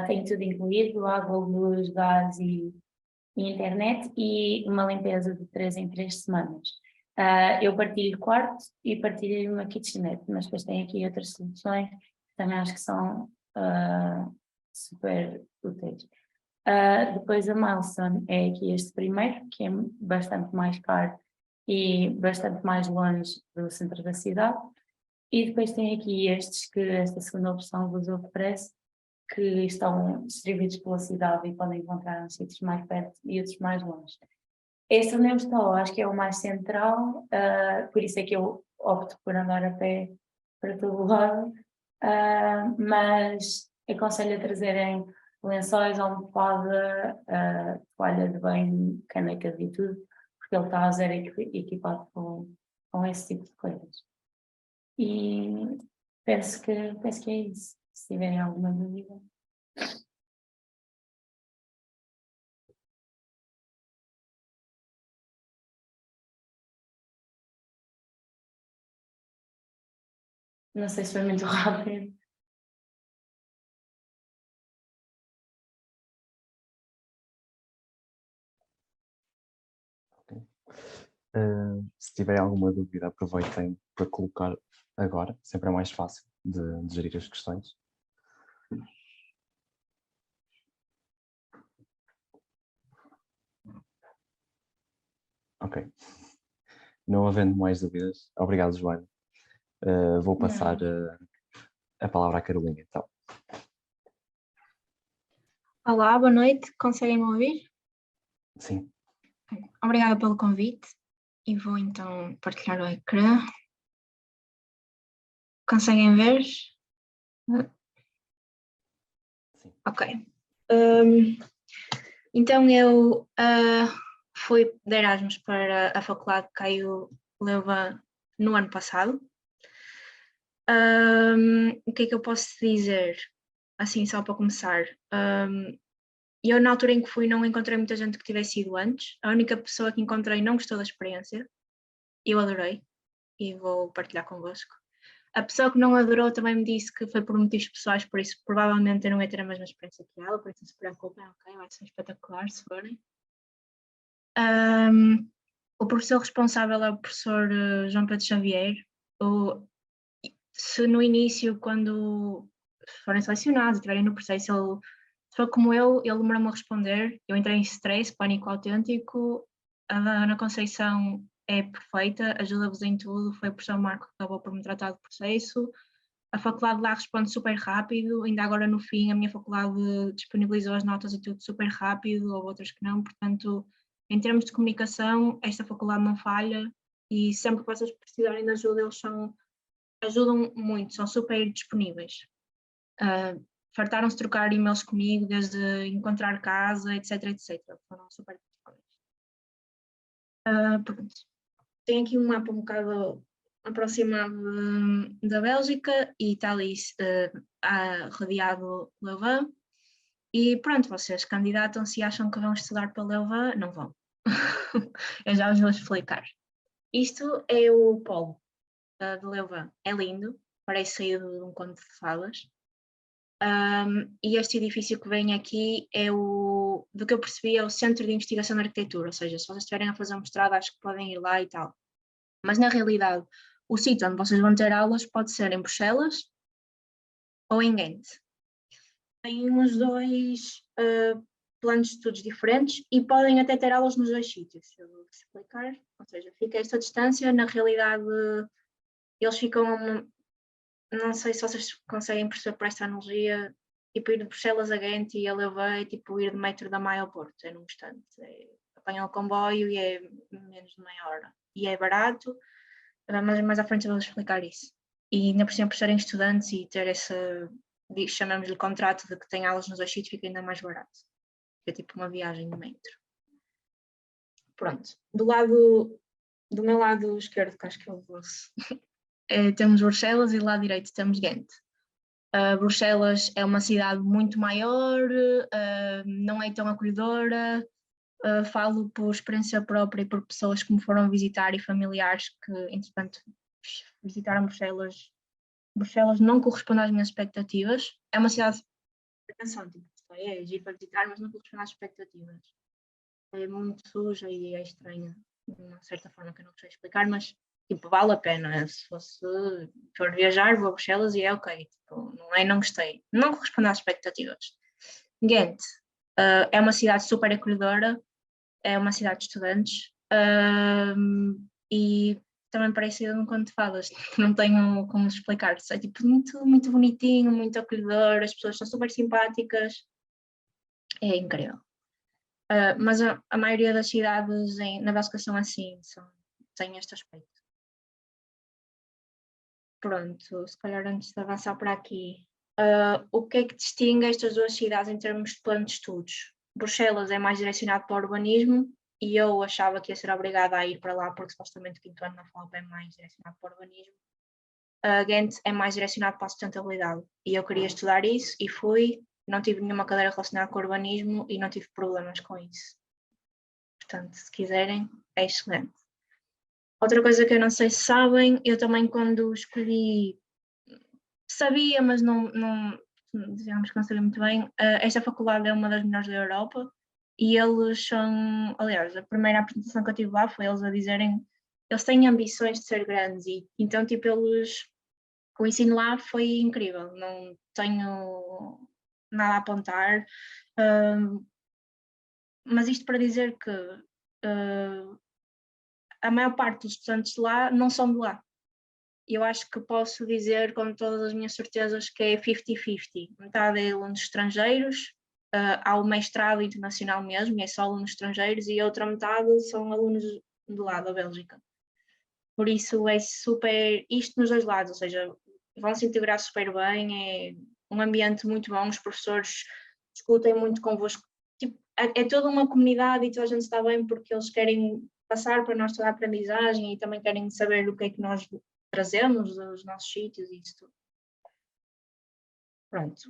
Tem tudo incluído, água, luz, gás e internet e uma limpeza de 3 em 3 semanas. Eu partilho quarto e partilho uma kitchenette, mas depois tem aqui outras soluções que também acho que são super úteis. Depois a Milestone é aqui este primeiro, que é bastante mais caro e bastante mais longe do centro da cidade. E depois tem aqui estes que esta segunda opção vos oferece, que estão distribuídos pela cidade e podem encontrar uns sítios mais perto e outros mais longe. Este onde eu estou, acho que é o mais central, por isso é que eu opto por andar a pé para todo o lado, mas aconselho a trazerem lençóis, almofada, toalha de banho, canecas e tudo, porque ele está a zero equipado com esse tipo de coisas. E penso que é isso. Se tiverem alguma dúvida. Não sei se foi muito rápido. Se tiverem alguma dúvida, aproveitem para colocar agora, sempre é mais fácil de gerir as questões. Ok. Não havendo mais dúvidas, obrigado, Joana. Vou passar a palavra à Carolina, então. Olá, boa noite. Conseguem me ouvir? Sim. Obrigada pelo convite e vou então partilhar o ecrã. Conseguem ver? Sim. Ok. Então eu fui de Erasmus para a Faculdade Caio Leuven no ano passado. O que é que eu posso dizer? Assim, só para começar. Eu, na altura em que fui, não encontrei muita gente que tivesse ido antes. A única pessoa que encontrei não gostou da experiência. Eu adorei e vou partilhar convosco. A pessoa que não adorou também me disse que foi por motivos pessoais, por isso provavelmente eu não ia ter a mesma experiência que ela, por isso não se preocupem, ok? Vai ser espetacular se forem. O professor responsável é o professor João Pedro Xavier. Se no início, quando forem selecionados e estiverem no processo, se for como ele demorou-me a responder, eu entrei em stress, pânico autêntico. A Ana Conceição é perfeita, ajuda-vos em tudo, foi o professor Marco que acabou por me tratar do processo. A faculdade lá responde super rápido, ainda agora no fim a minha faculdade disponibilizou as notas e tudo super rápido, ou outras que não, portanto, em termos de comunicação, esta faculdade não falha e sempre que vocês precisarem de ajuda, eles ajudam muito, são super disponíveis. Fartaram-se de trocar e-mails comigo, desde encontrar casa, etc, etc. Foram super pronto. Tem aqui um mapa um bocado aproximado da Bélgica e está ali rodeado Leuven. E pronto, vocês candidatam-se e acham que vão estudar para Leuven, não vão. Eu já vos vou explicar. Isto é o polo de Leuven. É lindo, parece saído de um conto de fadas. E este edifício que vem aqui é do que eu percebi, é o Centro de Investigação de Arquitetura, ou seja, se vocês estiverem a fazer um mestrado, acho que podem ir lá e tal. Mas na realidade, o sítio onde vocês vão ter aulas pode ser em Bruxelas ou em Ghent. Tem uns dois planos de estudos diferentes e podem até ter aulas nos dois sítios, eu vou explicar. Ou seja, fica esta distância, na realidade eles ficam... Não sei se vocês conseguem perceber por esta analogia, tipo ir de Bruxelas a Ghent e a Leuven é tipo ir de metro da Maia ao Porto, é num instante. Apanham o comboio e é menos de meia hora. E é barato, mas mais à frente eu vou explicar isso. E ainda por cima por serem estudantes e ter esse, chamamos-lhe contrato de que tem aulas nos dois sítios, fica ainda mais barato. É tipo uma viagem de metro. Pronto, do meu lado esquerdo, que acho que é o vosso, temos Bruxelas e do lado direito temos Ghent. Bruxelas é uma cidade muito maior, não é tão acolhedora, falo por experiência própria e por pessoas que me foram visitar e familiares que, entretanto, visitaram Bruxelas. Bruxelas não corresponde às minhas expectativas. É uma cidade, atenção, tipo, é giro para visitar, mas não corresponde às expectativas. É muito suja e é estranha, de uma certa forma que eu não sei explicar, mas tipo, vale a pena. Se for viajar, vou a Bruxelas e é ok. Tipo, não gostei. Não corresponde às expectativas. Ghent é uma cidade super acolhedora, é uma cidade de estudantes e também parecido num conto de fadas. Não tenho como explicar. É tipo muito, muito bonitinho, muito acolhedor, as pessoas são super simpáticas. É incrível. Mas a maioria das cidades na Bélgica são assim, têm este aspecto. Pronto, se calhar antes de avançar para aqui, o que é que distingue estas duas cidades em termos de plano de estudos? Bruxelas é mais direcionado para o urbanismo e eu achava que ia ser obrigada a ir para lá porque supostamente o quinto ano na FALP é mais direcionado para o urbanismo. Ghent é mais direcionado para a sustentabilidade e eu queria estudar isso e fui, não tive nenhuma cadeira relacionada com o urbanismo e não tive problemas com isso. Portanto, se quiserem, é excelente. Outra coisa que eu não sei se sabem, eu também quando escolhi, sabia, mas não digamos que não sabia muito bem, esta faculdade é uma das melhores da Europa e eles são, aliás, a primeira apresentação que eu tive lá foi eles a dizerem, eles têm ambições de ser grandes e então tipo eles, o ensino lá foi incrível, não tenho nada a apontar, mas isto para dizer que a maior parte dos estudantes de lá não são de lá. Eu acho que posso dizer com todas as minhas certezas que é 50-50. Metade é alunos estrangeiros, há o mestrado internacional mesmo, e é só alunos estrangeiros, e a outra metade são alunos do lado da Bélgica. Por isso é super, isto nos dois lados, ou seja, vão se integrar super bem, é um ambiente muito bom, os professores discutem muito convosco, tipo, é toda uma comunidade e toda a gente está bem porque eles querem passar para nós toda a aprendizagem e também querem saber o que é que nós trazemos dos nossos sítios e isso tudo. Pronto.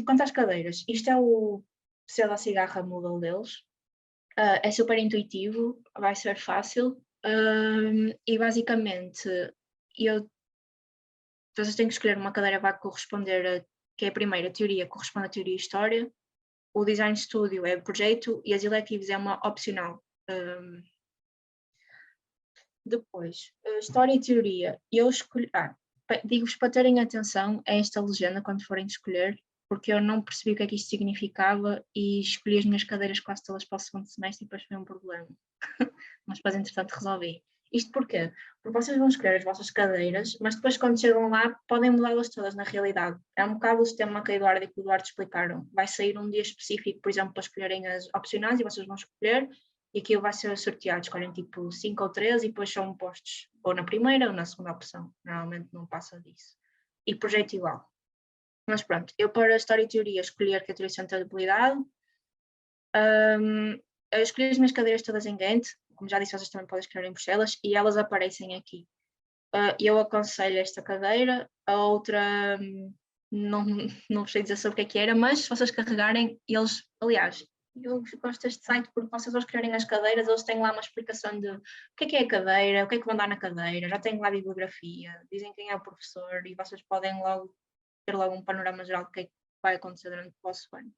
Quanto às cadeiras, isto é o pseudo cigarra Moodle deles. É super intuitivo, vai ser fácil. E basicamente, vocês têm que escolher uma cadeira que vai corresponder que é a primeira teoria, corresponde à teoria e história. O design studio é o projeto e as electives é uma opcional. Depois, história e teoria. Eu escolhi. Digo-vos para terem atenção a esta legenda quando forem escolher, porque eu não percebi o que é que isto significava e escolhi as minhas cadeiras quase todas para o segundo semestre e depois foi um problema. Mas depois, entretanto, resolvi. Isto porquê? Porque vocês vão escolher as vossas cadeiras, mas depois, quando chegam lá, podem mudá-las todas na realidade. É um bocado o sistema que a Eduardo e que o Eduardo explicaram. Vai sair um dia específico, por exemplo, para escolherem as opcionais e vocês vão escolher, e aquilo vai ser sorteado, escolhem tipo 5 ou 3 e depois são postos ou na primeira ou na segunda opção. Normalmente não passa disso. E projeto igual. Mas pronto, eu para a história e teoria escolhi arquitetura e sustentabilidade. Eu escolhi as minhas cadeiras todas em Gantt, como já disse, vocês também podem escolher em Bruxelas, e elas aparecem aqui. Eu aconselho esta cadeira, a outra não sei dizer sobre o que era, mas se vocês carregarem, eles, aliás, eu gosto deste site porque vocês ao escolherem as cadeiras, eles têm lá uma explicação de o que é a cadeira, o que é que vão dar na cadeira, já têm lá a bibliografia, dizem quem é o professor e vocês podem logo ter logo um panorama geral do que é que vai acontecer durante o vosso ano.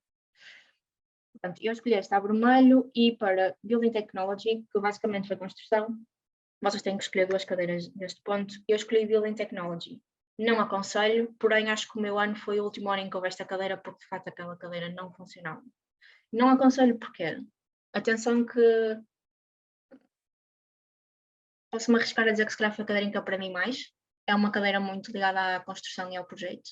Portanto, eu escolhi esta a vermelho e para Building Technology, que basicamente foi construção, vocês têm que escolher 2 cadeiras neste ponto. Eu escolhi Building Technology. Não aconselho, porém acho que o meu ano foi o último ano em que houve esta cadeira porque de facto aquela cadeira não funcionava. Não aconselho porquê? Atenção que posso-me arriscar a dizer que se calhar foi a cadeira em que eu aprendi mais. É uma cadeira muito ligada à construção e ao projeto.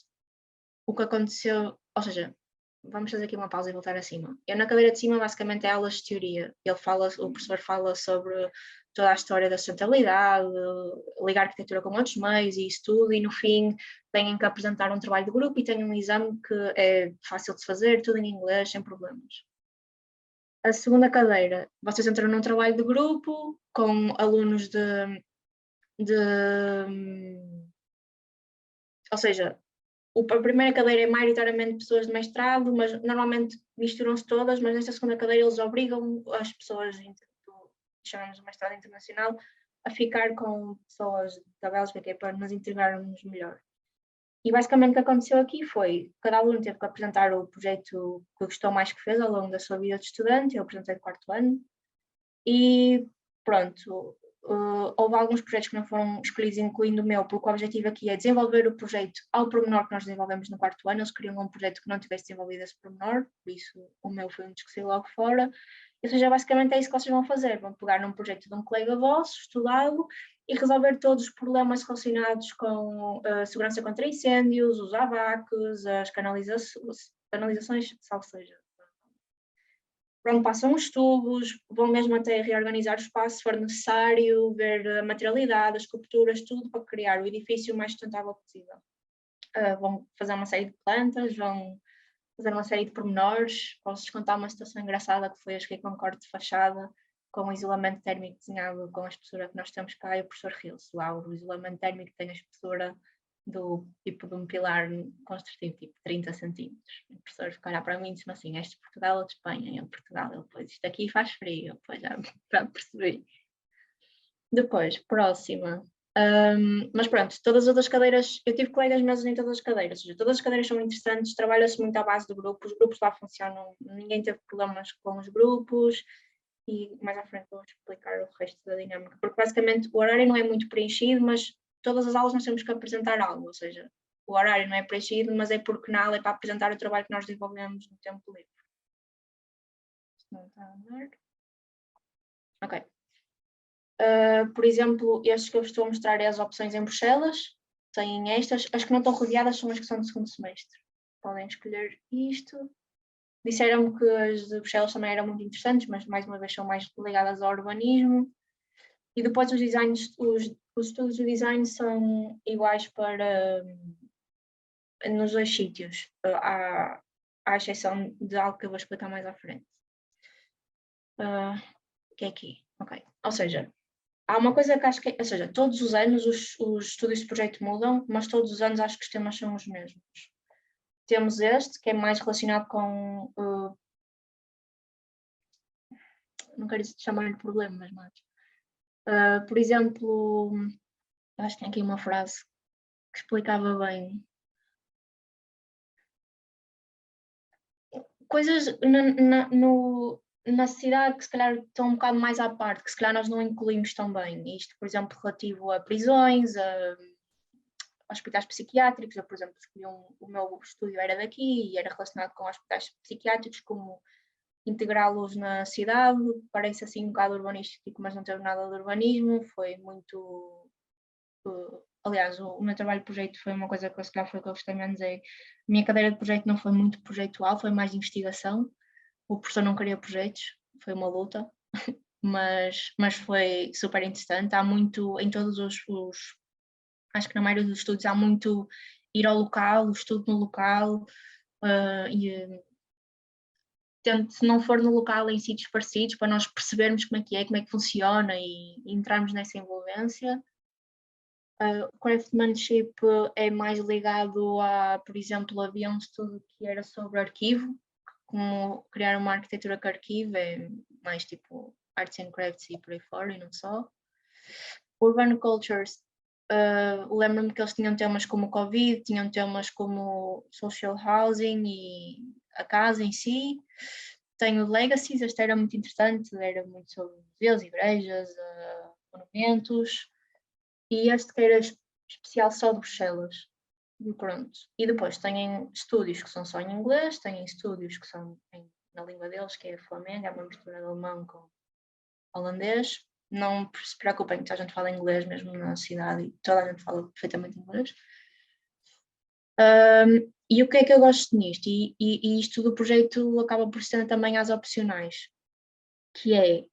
O que aconteceu, ou seja, vamos fazer aqui uma pausa e voltar acima. Eu na cadeira de cima basicamente é aulas de teoria. O professor fala sobre toda a história da sustentabilidade, ligar a arquitetura com outros meios e isso tudo, e no fim têm que apresentar um trabalho de grupo e têm um exame que é fácil de fazer, tudo em inglês, sem problemas. A segunda cadeira, vocês entram num trabalho de grupo com alunos ou seja, a primeira cadeira é maioritariamente pessoas de mestrado, mas normalmente misturam-se todas, mas nesta segunda cadeira eles obrigam as pessoas do chamamos de mestrado internacional a ficar com pessoas da Bélgica, que é para nos integrarmos melhor. E basicamente o que aconteceu aqui foi, cada aluno teve que apresentar o projeto que gostou mais que fez ao longo da sua vida de estudante, eu apresentei de 4º ano, e pronto, houve alguns projetos que não foram escolhidos, incluindo o meu, porque o objetivo aqui é desenvolver o projeto ao pormenor que nós desenvolvemos no 4º ano. Eles queriam um projeto que não tivesse desenvolvido esse pormenor, por isso o meu foi um dos que saiu logo fora. Ou seja, basicamente é isso que vocês vão fazer, vão pegar num projeto de um colega vosso, estudá-lo e resolver todos os problemas relacionados com segurança contra incêndios, os AVACs, as canalizações, salvo seja. Pronto, passam os tubos, vão mesmo até reorganizar o espaço se for necessário, ver a materialidade, as esculturas, tudo para criar o edifício o mais sustentável possível. Vão fazer uma série de plantas, vão fazer uma série de pormenores. Posso-vos contar uma situação engraçada que foi, acho que com corte de fachada, com o isolamento térmico desenhado com a espessura que nós temos cá e o professor Rilse. Lá o isolamento térmico tem a espessura do tipo de um pilar construtivo, tipo 30 centímetros. O professor ficou a olhar para mim e disse assim, este de Portugal ou de Espanha? Eu, Portugal. Ele, pois, isto aqui faz frio. Depois já percebi. Depois, próxima. Mas pronto, todas as outras cadeiras, eu tive colegas meus em todas as cadeiras, ou seja, todas as cadeiras são interessantes, trabalha-se muito à base do grupo, os grupos lá funcionam, ninguém teve problemas com os grupos, e mais à frente vou explicar o resto da dinâmica, porque basicamente o horário não é muito preenchido, mas todas as aulas nós temos que apresentar algo, ou seja, o horário não é preenchido, mas é porque na aula é para apresentar o trabalho que nós desenvolvemos no tempo livre. Isto não está a andar. Ok. Por exemplo, estes que eu estou a mostrar é as opções em Bruxelas, têm estas, as que não estão rodeadas são as que são de segundo semestre. Podem escolher isto. Disseram que as de Bruxelas também eram muito interessantes, mas mais uma vez são mais ligadas ao urbanismo. E depois os designs, os estudos de design são iguais para nos dois sítios, à exceção de algo que eu vou explicar mais à frente. Que é aqui, ok. Ou seja, há uma coisa que acho que, ou seja, todos os anos os estudos de projeto mudam, mas todos os anos acho que os temas são os mesmos. Temos este, que é mais relacionado com, não quero chamar-lhe problemas, mas, por exemplo, acho que tem aqui uma frase que explicava bem. Coisas na cidade que se calhar estão um bocado mais à parte, que se calhar nós não incluímos tão bem. Isto, por exemplo, relativo a prisões, a hospitais psiquiátricos. Eu, por exemplo, escolhi o meu estúdio era daqui e era relacionado com hospitais psiquiátricos, como integrá-los na cidade. Parece assim um bocado urbanístico, mas não teve nada de urbanismo. Foi muito... aliás, o meu trabalho de projeto foi uma coisa que se calhar foi o que eu gostei menos. A minha cadeira de projeto não foi muito projetual, foi mais de investigação. O professor não queria projetos, foi uma luta, mas foi super interessante. Há muito, em todos os acho que na maioria dos estudos há muito ir ao local, o estudo no local, se não for no local, em sítios parecidos, para nós percebermos como é que funciona e entrarmos nessa envolvência. O craftsmanship é mais ligado a, por exemplo, havia um estudo que era sobre arquivo, como criar uma arquitetura com arquivo, é mais tipo arts and crafts e por aí fora, e não só. Urban cultures, lembro-me que eles tinham temas como o Covid, tinham temas como social housing e a casa em si. Tenho legacies, este era muito interessante, era muito sobre museus, igrejas, monumentos. E este que era especial só de Bruxelas. E pronto. E depois têm estúdios que são só em inglês, têm estúdios que são na língua deles, que é flamengo, é uma mistura de alemão com holandês. Não se preocupem que toda a gente fala inglês mesmo na cidade e toda a gente fala perfeitamente inglês. E o que é que eu gosto nisto? E isto do projeto acaba por ser também às opcionais, que é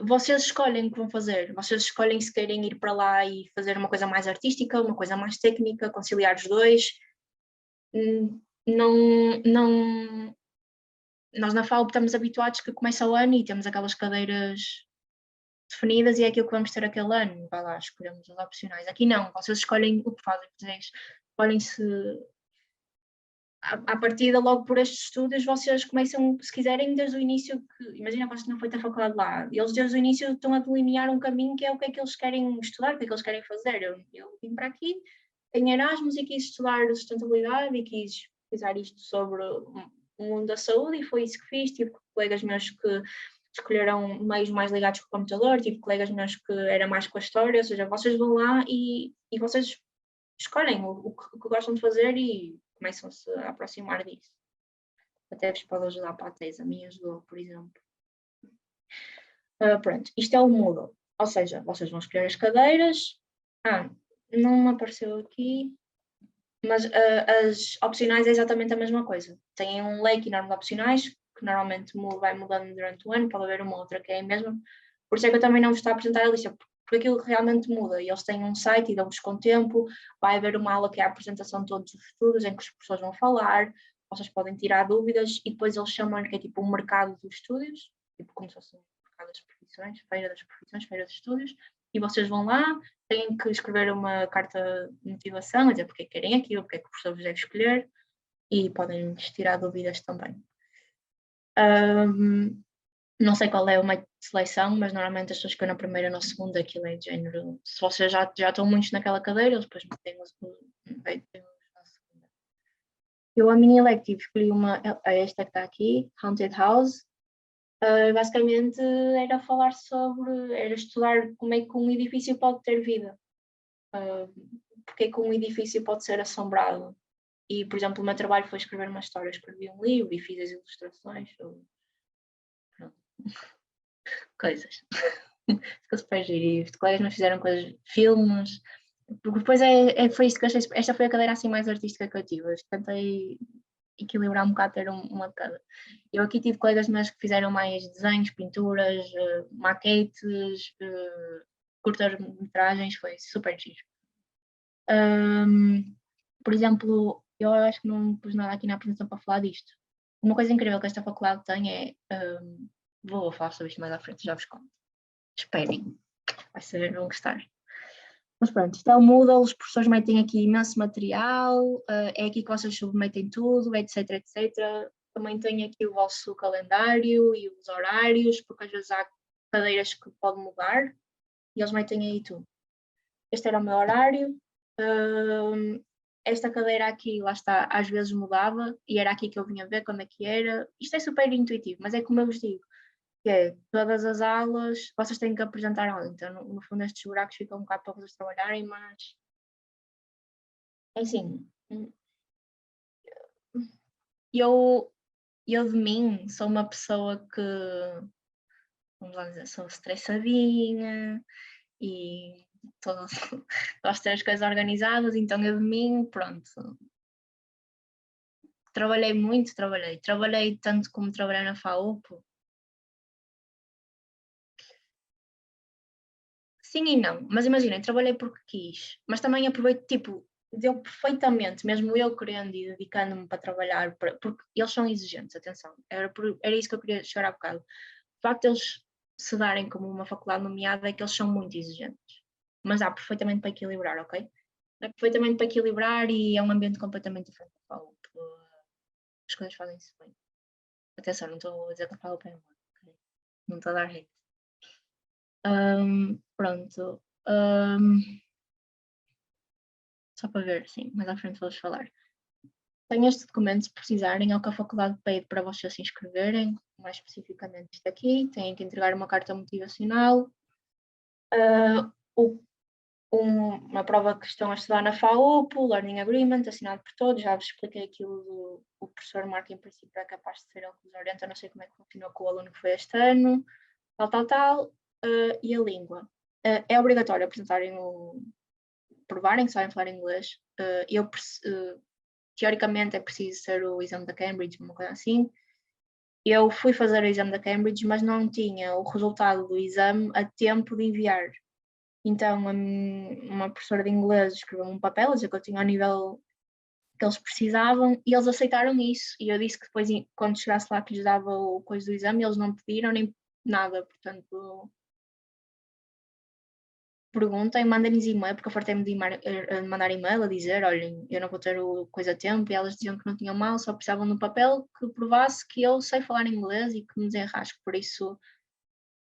vocês escolhem o que vão fazer, vocês escolhem se querem ir para lá e fazer uma coisa mais artística, uma coisa mais técnica, conciliar os dois. Nós na FAO estamos habituados que começa o ano e temos aquelas cadeiras definidas e é aquilo que vamos ter aquele ano, vai lá, escolhemos os opcionais. Aqui não, vocês escolhem o que fazem, vocês escolhem-se à partida, logo por estes estudos, vocês começam, se quiserem, desde o início, imagina que vocês não foi ter faculdade lá, eles desde o início estão a delinear um caminho que é o que é que eles querem estudar, o que é que eles querem fazer. Eu vim para aqui em Erasmus e quis estudar sustentabilidade e quis pesquisar isto sobre o mundo da saúde e foi isso que fiz. Tive colegas meus que escolheram meios mais ligados com o computador, tive colegas meus que era mais com a história, ou seja, vocês vão lá e vocês escolhem o que gostam de fazer e começam-se a aproximar disso. Até vos pode ajudar para a tese, a minha ajudou, por exemplo. Pronto, isto é o Moodle, ou seja, vocês vão escolher as cadeiras. Não me apareceu aqui, mas as opcionais é exatamente a mesma coisa. Têm um leque enorme de opcionais, que normalmente vai mudando durante o ano, pode haver uma outra que é a mesma. Por isso é que eu também não vos estou a apresentar a lista, porque aquilo realmente muda. E eles têm um site e dão-vos com tempo, vai haver uma aula que é a apresentação de todos os estudos, em que os professores vão falar, vocês podem tirar dúvidas e depois eles chamam que é tipo um mercado dos estúdios, tipo como se fosse um mercado das profissões, feira das profissões, feira de estúdios, e vocês vão lá, têm que escrever uma carta de motivação, a dizer porque é que querem aquilo, porque é que o professor vos deve escolher, e podem tirar dúvidas também. Não sei qual é o método de seleção, mas normalmente as pessoas que na primeira ou na segunda, aquilo é de género. Se vocês já estão muitos naquela cadeira, eles depois metem na segunda. Eu, a minha elective, escolhi esta que está aqui, Haunted House. Basicamente era estudar como é que um edifício pode ter vida. Porque é que um edifício pode ser assombrado. E, por exemplo, o meu trabalho foi escrever uma história. Escrevi um livro e fiz as ilustrações. Coisas. Ficou super giro. E os colegas me fizeram coisas, filmes. Porque depois foi isto que eu achei. Esta foi a cadeira assim mais artística que eu tive. Eu tentei equilibrar um bocado, ter uma de cada. Eu aqui tive colegas meus que fizeram mais desenhos, pinturas, maquetes, curtas-metragens, foi super giro. Por exemplo, eu acho que não pus nada aqui na apresentação para falar disto. Uma coisa incrível que esta faculdade tem é, vou falar sobre isto mais à frente, já vos conto. Esperem, vão gostar. Mas pronto, isto é o Moodle, os professores metem aqui imenso material, é aqui que vocês submetem tudo, etc, etc. Também tem aqui o vosso calendário e os horários, porque às vezes há cadeiras que podem mudar, e eles metem aí tudo. Este era o meu horário. Esta cadeira aqui, lá está, às vezes mudava, e era aqui que eu vinha ver como é que era. Isto é super intuitivo, mas é como eu vos digo, que é todas as aulas, vocês têm que apresentar algo. Então, no fundo, estes buracos ficam um bocado para vocês trabalharem, mas é assim, eu de mim sou uma pessoa que, vamos lá dizer, sou estressadinha e gosto de ter as coisas organizadas, então eu de mim, pronto. Trabalhei muito, trabalhei tanto como trabalhei na FAUP. Sim e não, mas imaginem, trabalhei porque quis, mas também aproveito, tipo, deu perfeitamente, mesmo eu querendo e dedicando-me para trabalhar, porque eles são exigentes, atenção, era isso que eu queria chegar há bocado. O facto de eles se darem como uma faculdade nomeada é que eles são muito exigentes, mas há perfeitamente para equilibrar, ok? É perfeitamente para equilibrar e é um ambiente completamente diferente da FAUP. As coisas fazem-se bem. Atenção, não estou a dizer que a FAUP é má, ok? Não estou a dar hate. Pronto. Só para ver, sim, mais à frente vou-vos falar. Tenho este documento, se precisarem, é o que a faculdade pede para vocês se inscreverem, mais especificamente isto aqui. Têm que entregar uma carta motivacional, uma prova que estão a estudar na FAUP, o Learning Agreement, assinado por todos. Já vos expliquei aquilo do professor Marco, em princípio é capaz de ser ele que vos orienta, não sei como é que continua com o aluno que foi este ano, tal. E a língua. É obrigatório apresentarem provarem que sabem falar inglês. Teoricamente é preciso ser o exame da Cambridge, uma coisa assim. Eu fui fazer o exame da Cambridge, mas não tinha o resultado do exame a tempo de enviar. Então, uma professora de inglês escreveu um papel a dizer que eu tinha o nível que eles precisavam e eles aceitaram isso. E eu disse que depois, quando chegasse lá que lhes dava o coisa do exame, eles não pediram nem nada. Portanto, perguntem, mandem-lhes e-mail, porque eu fartei-me de mandar e-mail a dizer, olhem, eu não vou ter o coisa a tempo, e elas diziam que não tinham mal, só precisavam de um papel que provasse que eu sei falar inglês e que me desenrasco. Por isso,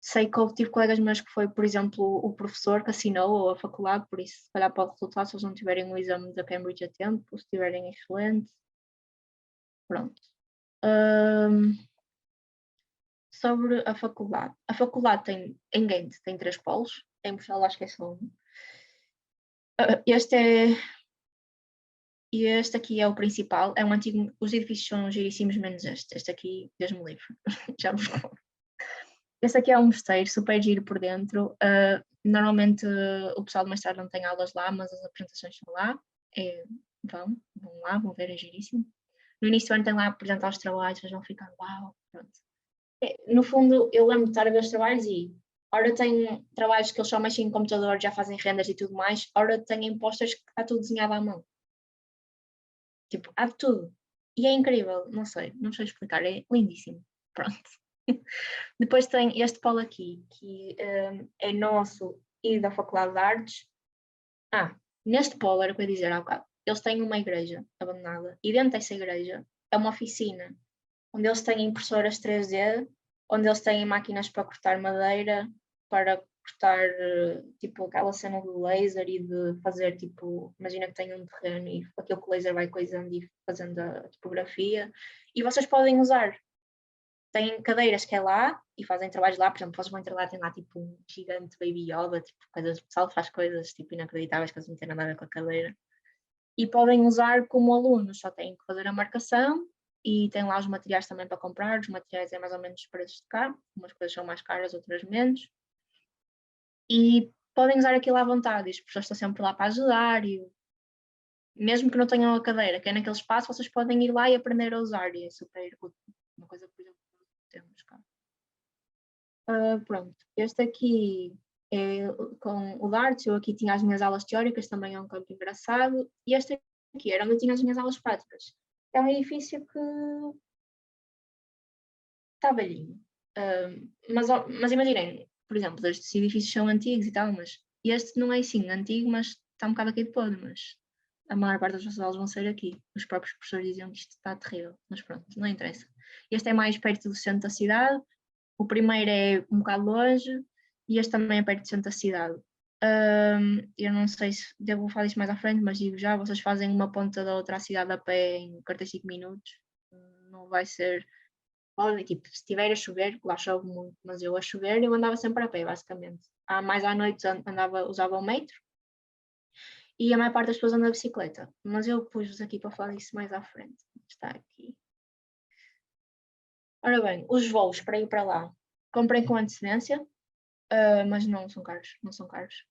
sei que eu tive colegas meus que foi, por exemplo, o professor que assinou ou a faculdade, por isso, se calhar pode resultar se eles não tiverem o exame da Cambridge a tempo, se tiverem excelente. Pronto. Sobre a faculdade tem, em Ghent, tem 3 polos, em Portugal acho que é só um. Este aqui é o principal, é um antigo, os edifícios são giríssimos menos este aqui, Deus-me livre, já vos conto. Este aqui é um mosteiro, super giro por dentro, normalmente o pessoal do mestrado não tem aulas lá, mas as apresentações são lá, vão lá, vão ver, é giríssimo. No início do ano tem lá a apresentar os trabalhos, vocês vão ficar, uau, pronto. No fundo, eu lembro de estar a ver os trabalhos e ora tem trabalhos que eles só mexem em computador, já fazem rendas e tudo mais, ora tem posters que está tudo desenhado à mão. Tipo, há de tudo. E é incrível, não sei explicar, é lindíssimo. Pronto. Depois tem este polo aqui, que é nosso e da Faculdade de Artes. Neste polo, era o que eu ia dizer há bocado, eles têm uma igreja abandonada e dentro dessa igreja é uma oficina onde eles têm impressoras 3D onde eles têm máquinas para cortar madeira, para cortar tipo aquela cena do laser e de fazer tipo, imagina que tem um terreno e aquele que o laser vai coisando e fazendo a tipografia, e vocês podem usar. Tem cadeiras que é lá e fazem trabalhos lá, por exemplo, vocês vão entrar lá, tem lá tipo um gigante Baby Yoda, tipo, coisas, o pessoal faz coisas tipo inacreditáveis que eles não têm nada a ver com a cadeira. E podem usar como alunos, só têm que fazer a marcação e tem lá os materiais também para comprar, os materiais é mais ou menos os preços de cá, umas coisas são mais caras, outras menos. E podem usar aquilo à vontade, e as pessoas estão sempre lá para ajudar, e mesmo que não tenham a cadeira, que é naquele espaço, vocês podem ir lá e aprender a usar, e é super útil. Uma coisa, por exemplo, que temos cá. Pronto, este aqui é com o Darts, eu aqui tinha as minhas aulas teóricas, também é um campo engraçado, e este aqui era onde eu tinha as minhas aulas práticas. É um edifício que está velhinho, mas imaginem, por exemplo, estes edifícios são antigos e tal, mas este não é assim antigo, mas está um bocado aqui de podre, mas a maior parte das pessoas vão sair aqui. Os próprios professores diziam que isto está terrível, mas pronto, não interessa. Este é mais perto do centro da cidade, o primeiro é um bocado longe e este também é perto do centro da cidade. Eu não sei se devo falar isto mais à frente, mas digo já, vocês fazem uma ponta da outra cidade a pé em 45 minutos, não vai ser... Tipo, se estiver a chover, lá chove muito, mas eu a chover eu andava sempre a pé, basicamente. Mais à noite usava o metro e a maior parte das pessoas anda de bicicleta, mas eu pus-vos aqui para falar disso mais à frente. Está aqui. Ora bem, os voos para ir para lá, comprem com antecedência, mas não são caros, não são caros.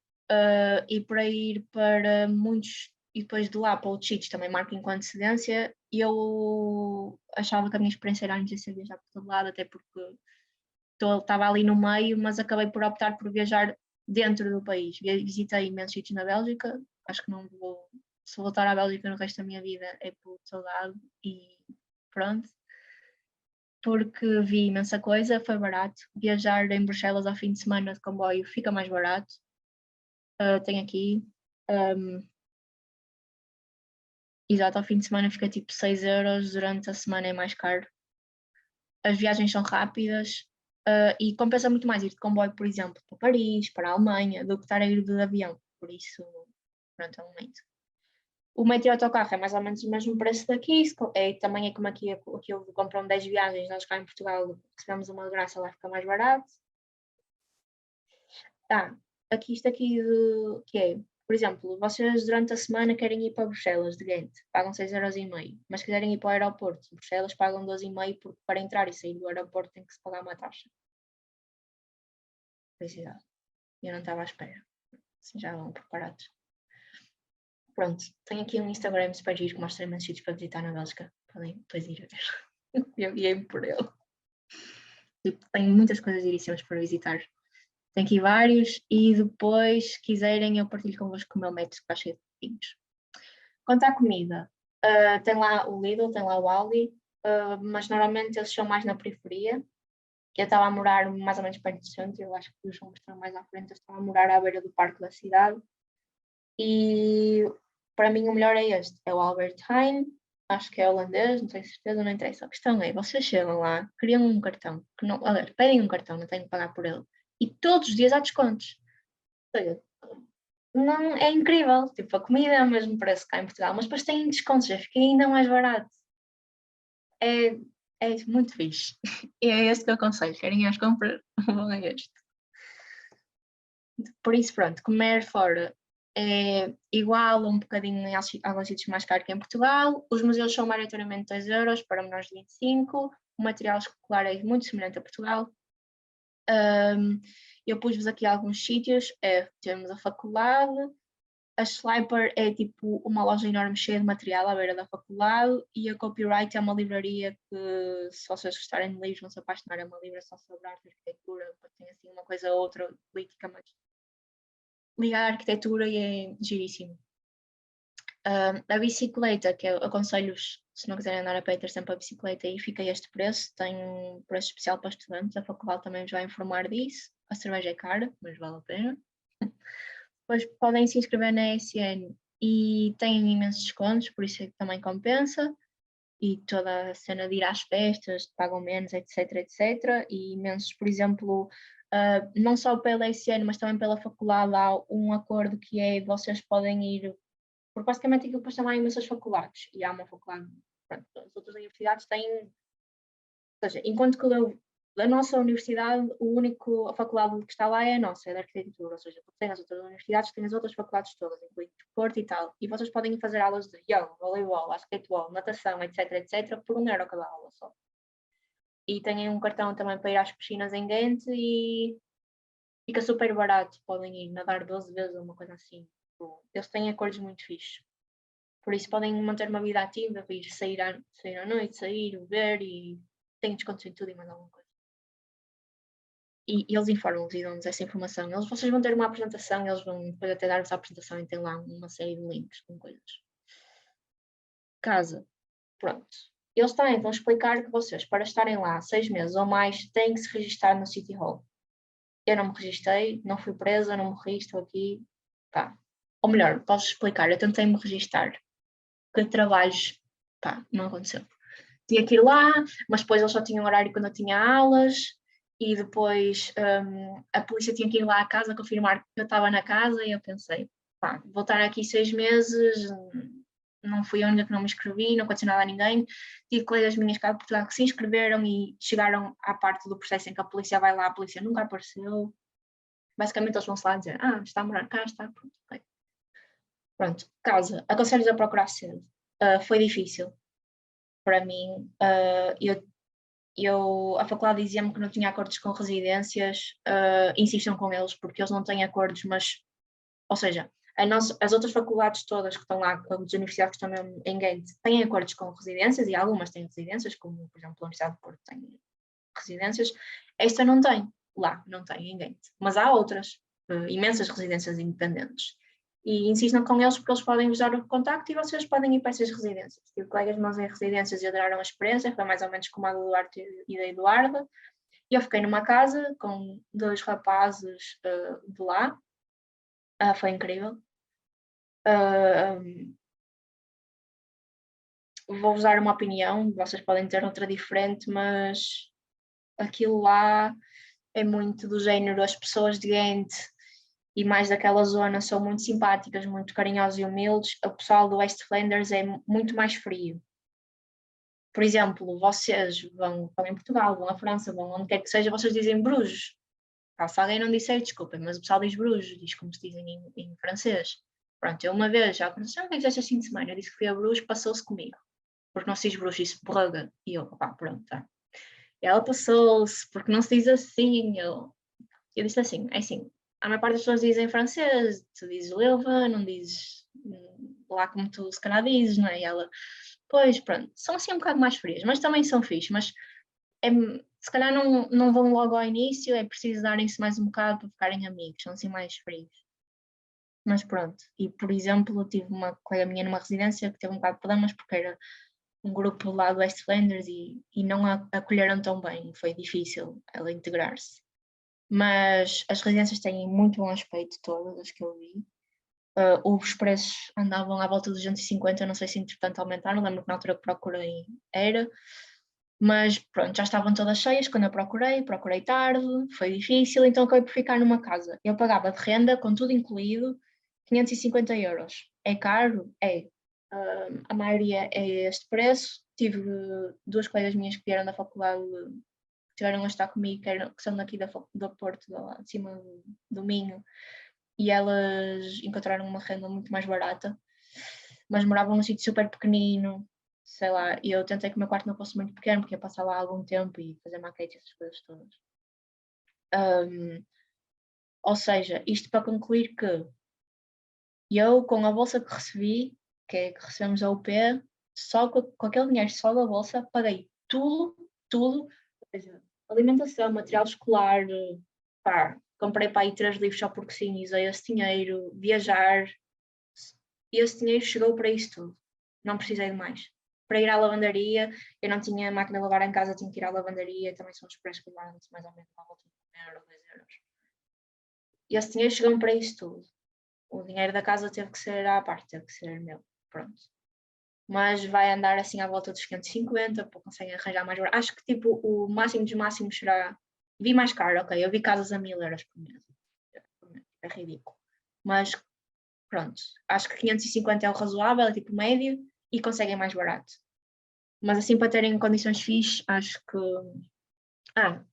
E para ir para muitos, e depois de lá para outros sítios também marquem com antecedência. Eu achava que a minha experiência era antes de viajar por todo lado, até porque estava ali no meio, mas acabei por optar por viajar dentro do país. Visitei imensos sítios na Bélgica, acho que não vou, se voltar à Bélgica no resto da minha vida é por saudade e pronto. Porque vi imensa coisa, foi barato. Viajar em Bruxelas ao fim de semana de comboio fica mais barato. Tem aqui. Exato, ao fim de semana fica tipo 6 euros, durante a semana é mais caro. As viagens são rápidas e compensa muito mais ir de comboio, por exemplo, para Paris, para a Alemanha, do que estar a ir de avião. Por isso, pronto, é um momento. O metro e o autocarro é mais ou menos o mesmo preço daqui, também é como aqui eu compram 10 viagens, nós cá em Portugal recebemos uma de graça, lá fica mais barato. Aqui isto aqui que é, por exemplo, vocês durante a semana querem ir para Bruxelas de Ghent, pagam 6,5€, mas se quiserem ir para o aeroporto de Bruxelas pagam 12,5€, porque para entrar e sair do aeroporto tem que se pagar uma taxa. Felicidade. Eu não estava à espera. Assim já vão preparados. Pronto, tenho aqui um Instagram super giro que mostra imensos sítios para visitar na Bélgica. Podem depois ir ver. Eu guiei-me por ele. Tipo, tenho muitas coisas giríssimas para visitar. Tenho aqui vários e depois, se quiserem, eu partilho convosco o meu método que está cheio de vinhos. Quanto à comida, tem lá o Lidl, tem lá o Aldi, mas normalmente eles são mais na periferia. Eu estava a morar mais ou menos perto do centro, eu acho que os números estão mais à frente, eu estava a morar à beira do parque da cidade. E para mim o melhor é este, é o Albert Heijn, acho que é holandês, não tenho certeza, não interessa. A questão é, vocês chegam lá, criam um cartão, que não, aliás, pedem um cartão, não tenho que pagar por ele, e todos os dias há descontos. Ou seja, não, é incrível, tipo, a comida é o mesmo preço cá em Portugal, mas depois tem descontos, já fica ainda mais barato. É muito fixe. E é este que eu aconselho, querem ir às compras, vão a este. Por isso, pronto, comer fora é igual, um bocadinho em alguns sítios mais caro que em Portugal. Os museus são maioritariamente 2€ para menores de 25. O material escolar é muito semelhante a Portugal. Eu pus-vos aqui alguns sítios. Temos a faculdade. A Schleiper é tipo uma loja enorme cheia de material à beira da faculdade. E a Copyright é uma livraria que, se vocês gostarem de livros, vão se apaixonar. É uma livração sobre arte e arquitetura. Tem assim uma coisa ou outra política, mas ligada à arquitetura e é giríssimo. A bicicleta, que eu aconselho-vos, se não quiserem andar a pé, ter sempre a bicicleta, e fica este preço, tem um preço especial para estudantes, a faculdade também vos vai informar disso. A cerveja é cara, mas vale a pena. Depois podem se inscrever na ESN e têm imensos descontos, por isso é que também compensa. e toda a cena de ir às festas, pagam menos, etc, etc. E imensos, por exemplo, não só pela SN, mas também pela faculdade há um acordo que é vocês podem ir, porque basicamente aquilo depois também há imensas faculdades, e há uma faculdade, pronto, as outras universidades têm, ou seja, enquanto que da nossa universidade, a faculdade que está lá é a nossa, é da arquitetura, ou seja, tem as outras universidades, tem as outras faculdades todas, incluindo desporto e tal, e vocês podem ir fazer aulas de yoga, voleibol, basquetebol, natação, etc, etc, por €1 cada aula só. E têm um cartão também para ir às piscinas em Ghent e fica super barato, podem ir nadar 12 vezes ou uma coisa assim. Eles têm acordos muito fixes. Por isso podem manter uma vida ativa, ir sair à noite, sair, beber e têm descontos em tudo e mais alguma coisa. E eles informam-nos e dão-nos essa informação. Vocês vão ter uma apresentação, eles vão depois até dar-vos a apresentação e tem lá uma série de links com coisas. Casa, pronto. Eles também vão explicar que vocês, para estarem lá 6 meses ou mais, têm que se registrar no City Hall. Eu não me registrei, não fui presa, não morri, estou aqui. Pá. Ou melhor, posso explicar, eu tentei me registrar. Que trabalhos, pá, não aconteceu. Tinha que ir lá, mas depois eles só tinham horário quando eu tinha aulas, e depois a polícia tinha que ir lá à casa confirmar que eu estava na casa, e eu pensei, pá, vou estar aqui 6 meses, não fui a única que não me inscrevi, não aconteceu nada a ninguém. Tive colegas minhas cá de Portugal que se inscreveram e chegaram à parte do processo em que a polícia vai lá, a polícia nunca apareceu. Basicamente eles vão-se lá dizer, está a morar cá, está, pronto, okay. Pronto, casa, aconselho-vos a procurar cedo. Foi difícil para mim. A faculdade dizia-me que não tinha acordos com residências, insistam com eles porque eles não têm acordos, mas, ou seja, as outras faculdades todas que estão lá, as universidades que estão em Ghent, têm acordos com residências e algumas têm residências, como por exemplo a Universidade de Porto tem residências. Esta não tem, lá não tem em Ghent, mas há outras, imensas residências independentes. E insistam com eles porque eles podem vos dar o contacto e vocês podem ir para essas residências. Tive colegas meus em residências e adoraram a experiência, foi mais ou menos como a do Duarte e da Eduarda. E eu fiquei numa casa com 2 rapazes de lá. Foi incrível. Vou-vos dar uma opinião, vocês podem ter outra diferente, mas aquilo lá é muito do género, as pessoas de Ghent e mais daquela zona são muito simpáticas, muito carinhosas e humildes. O pessoal do West Flanders é muito mais frio. Por exemplo, vocês vão em Portugal, vão à França, vão onde quer que seja, vocês dizem Bruges. Se alguém não disser, desculpem, mas o pessoal diz Bruges, diz como se dizem em francês. Pronto, eu uma vez já aconteceu, o que fizeste este fim de semana? Eu disse que fui a Bruges, passou-se comigo. Porque não se diz Bruges, disse Brugge. E eu, pronto, tá. E ela passou-se, porque não se diz assim. Eu disse assim, é assim, a maior parte das pessoas dizem francês, tu dizes Leuven, não dizes lá como tu se calhar dizes, não é? E ela, pois, pronto, são assim um bocado mais frias, mas também são fixe, mas se calhar não vão logo ao início, é preciso darem-se mais um bocado para ficarem amigos, são assim mais frios. Mas pronto, e por exemplo, tive uma colega minha numa residência que teve um bocado de problemas porque era um grupo lá do West Flanders e não a acolheram tão bem, foi difícil ela integrar-se. Mas as residências têm muito bom aspecto, todas as que eu vi. Os preços andavam à volta de 250, não sei se entretanto aumentaram, lembro que na altura que procurei era, mas pronto, já estavam todas cheias quando eu procurei tarde, foi difícil, então acabei por ficar numa casa. Eu pagava de renda, com tudo incluído, 550€. É caro? É. A maioria é este preço. Tive 2 colegas minhas que vieram da faculdade, tiveram a estar comigo, que são daqui do Porto, de cima do Minho, e elas encontraram uma renda muito mais barata, mas moravam num sítio super pequenino, sei lá, e eu tentei que o meu quarto não fosse muito pequeno, porque ia passar lá algum tempo e fazer maquete e essas coisas todas. Ou seja, isto para concluir que eu, com a bolsa que recebi, que recebemos a UP, só com aquele dinheiro só da bolsa, paguei tudo, ou seja, alimentação, material escolar, comprei para aí 3 livros só porque sim, usei esse dinheiro, viajar, e esse dinheiro chegou para isso tudo, não precisei de mais. Para ir à lavandaria, eu não tinha máquina de lavar em casa, tinha que ir à lavandaria, também são os preços que levaram mais ou menos à volta de €1, €2. E esse dinheiro chegou para isso tudo. O dinheiro da casa teve que ser à parte, teve que ser meu, pronto. mas vai andar assim à volta dos 550, para conseguem arranjar mais barato. Acho que tipo o máximo dos máximos será, vi mais caro, ok, eu vi casas a 1000 euros por mês, é ridículo, mas pronto, acho que 550 é o razoável, é tipo médio, e conseguem mais barato. Mas assim, para terem condições fixes, acho que...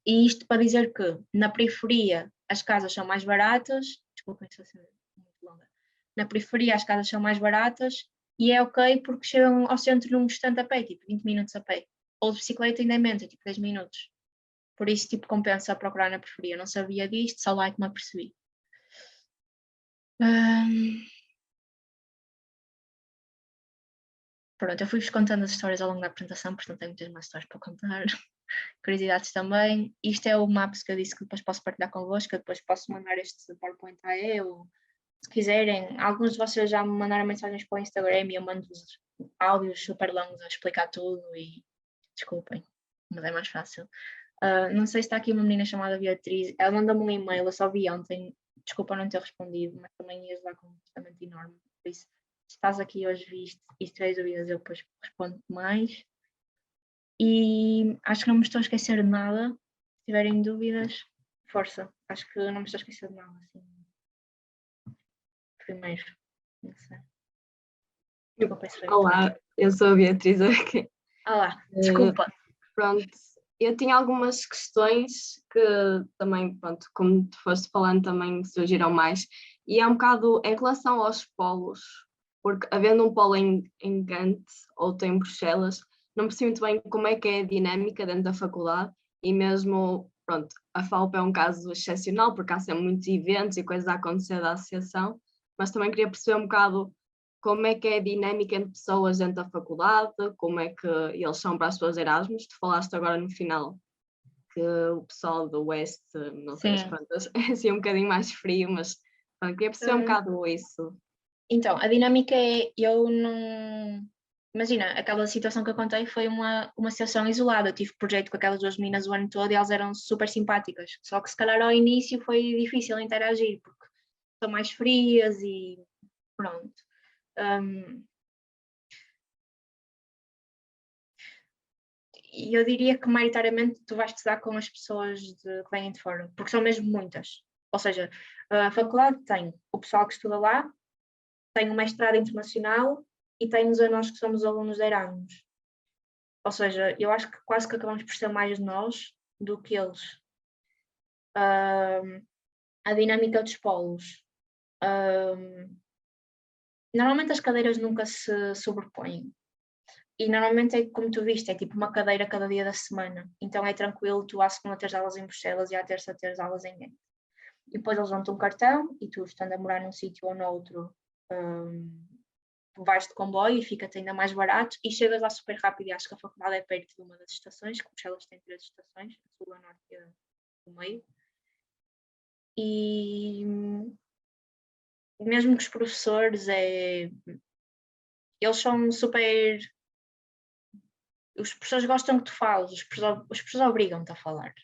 e isto para dizer que na periferia as casas são mais baratas, desculpem se é muito longa, na periferia as casas são mais baratas e é ok porque chegam ao centro num instante a pé, tipo 20 minutos a pé, ou de bicicleta ainda é menos, é tipo 10 minutos. Por isso, tipo, compensa procurar na periferia. Eu não sabia disto, só lá é que me apercebi. Pronto, eu fui-vos contando as histórias ao longo da apresentação, portanto tenho muitas mais histórias para contar. Curiosidades também. Isto é o Maps que eu disse que depois posso partilhar convosco, eu depois posso mandar este PowerPoint a eu. Se quiserem, alguns de vocês já me mandaram mensagens para o Instagram e eu mando-vos áudios super longos a explicar tudo e desculpem, mas é mais fácil. Não sei se está aqui uma menina chamada Beatriz, ela mandou-me um e-mail, eu só vi ontem, desculpa não ter respondido, mas também ias lá com um testamento enorme, por isso, se estás aqui hoje viste e se tiveres dúvidas eu depois respondo mais. E acho que não me estou a esquecer de nada, se tiverem dúvidas, força, acho que não me estou a esquecer de nada, assim. Primeiro, não sei. Desculpa, Olá, eu sou a Beatriz aqui. Olá, desculpa. Pronto, eu tinha algumas questões que também, pronto, como tu foste falando, também surgiram mais. E é um bocado em relação aos polos, porque havendo um polo em Gante, outro em Bruxelas, não percebo muito bem como é que é a dinâmica dentro da faculdade e mesmo, pronto, a FAUP é um caso excepcional porque há sempre muitos eventos e coisas a acontecer da associação, mas também queria perceber um bocado como é que é a dinâmica entre pessoas dentro da faculdade, como é que eles são para as suas Erasmus. Tu falaste agora no final que o pessoal do Oeste, não sei as quantas, é assim um bocadinho mais frio, mas pronto, queria perceber um bocado isso. Então, a dinâmica é, eu não... Imagina, aquela situação que eu contei foi uma situação isolada. Eu tive projeto com aquelas duas meninas o ano todo e elas eram super simpáticas. Só que se calhar ao início foi difícil interagir, porque são mais frias e pronto. E eu diria que maioritariamente tu vais estudar com as pessoas que vêm de fora, porque são mesmo muitas. Ou seja, a faculdade tem o pessoal que estuda lá, tem o mestrado internacional e tem-nos a nós que somos alunos de Erasmus. Ou seja, eu acho que quase que acabamos por ser mais nós do que eles. A dinâmica dos polos. Normalmente as cadeiras nunca se sobrepõem. E normalmente é como tu viste, é tipo uma cadeira cada dia da semana. Então é tranquilo, tu à segunda teres aulas em Bruxelas e à terça teres aulas em Ghent. E depois eles dão-te um cartão e tu, estando a morar num sítio ou noutro, vais de comboio e fica-te ainda mais barato e chegas lá super rápido. E acho que a faculdade é perto de uma das estações, que Bruxelas tem 3 estações, a sul, a norte e a do meio. E mesmo que os professores, eles são super... Os professores gostam que tu fales, os professores obrigam-te a falar.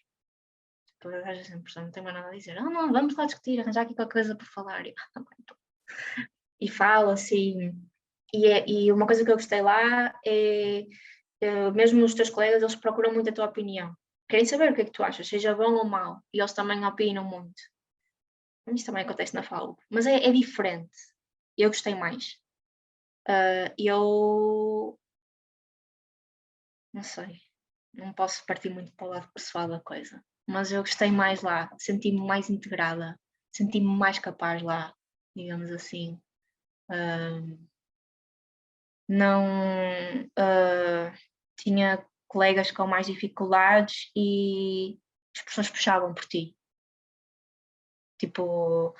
Tipo, às vezes o professor não tem mais nada a dizer. Não, vamos lá discutir, arranjar aqui qualquer coisa para falar. E fala-se. E uma coisa que eu gostei lá é, mesmo os teus colegas, eles procuram muito a tua opinião. Querem saber o que é que tu achas, seja bom ou mau. E eles também opinam muito. Isso também acontece na FAU. Mas é diferente. Eu gostei mais. Eu... Não sei. Não posso partir muito para o lado pessoal da coisa. Mas eu gostei mais lá. Senti-me mais integrada. Senti-me mais capaz lá, digamos assim. Não tinha colegas com mais dificuldades e as pessoas puxavam por ti. Tipo,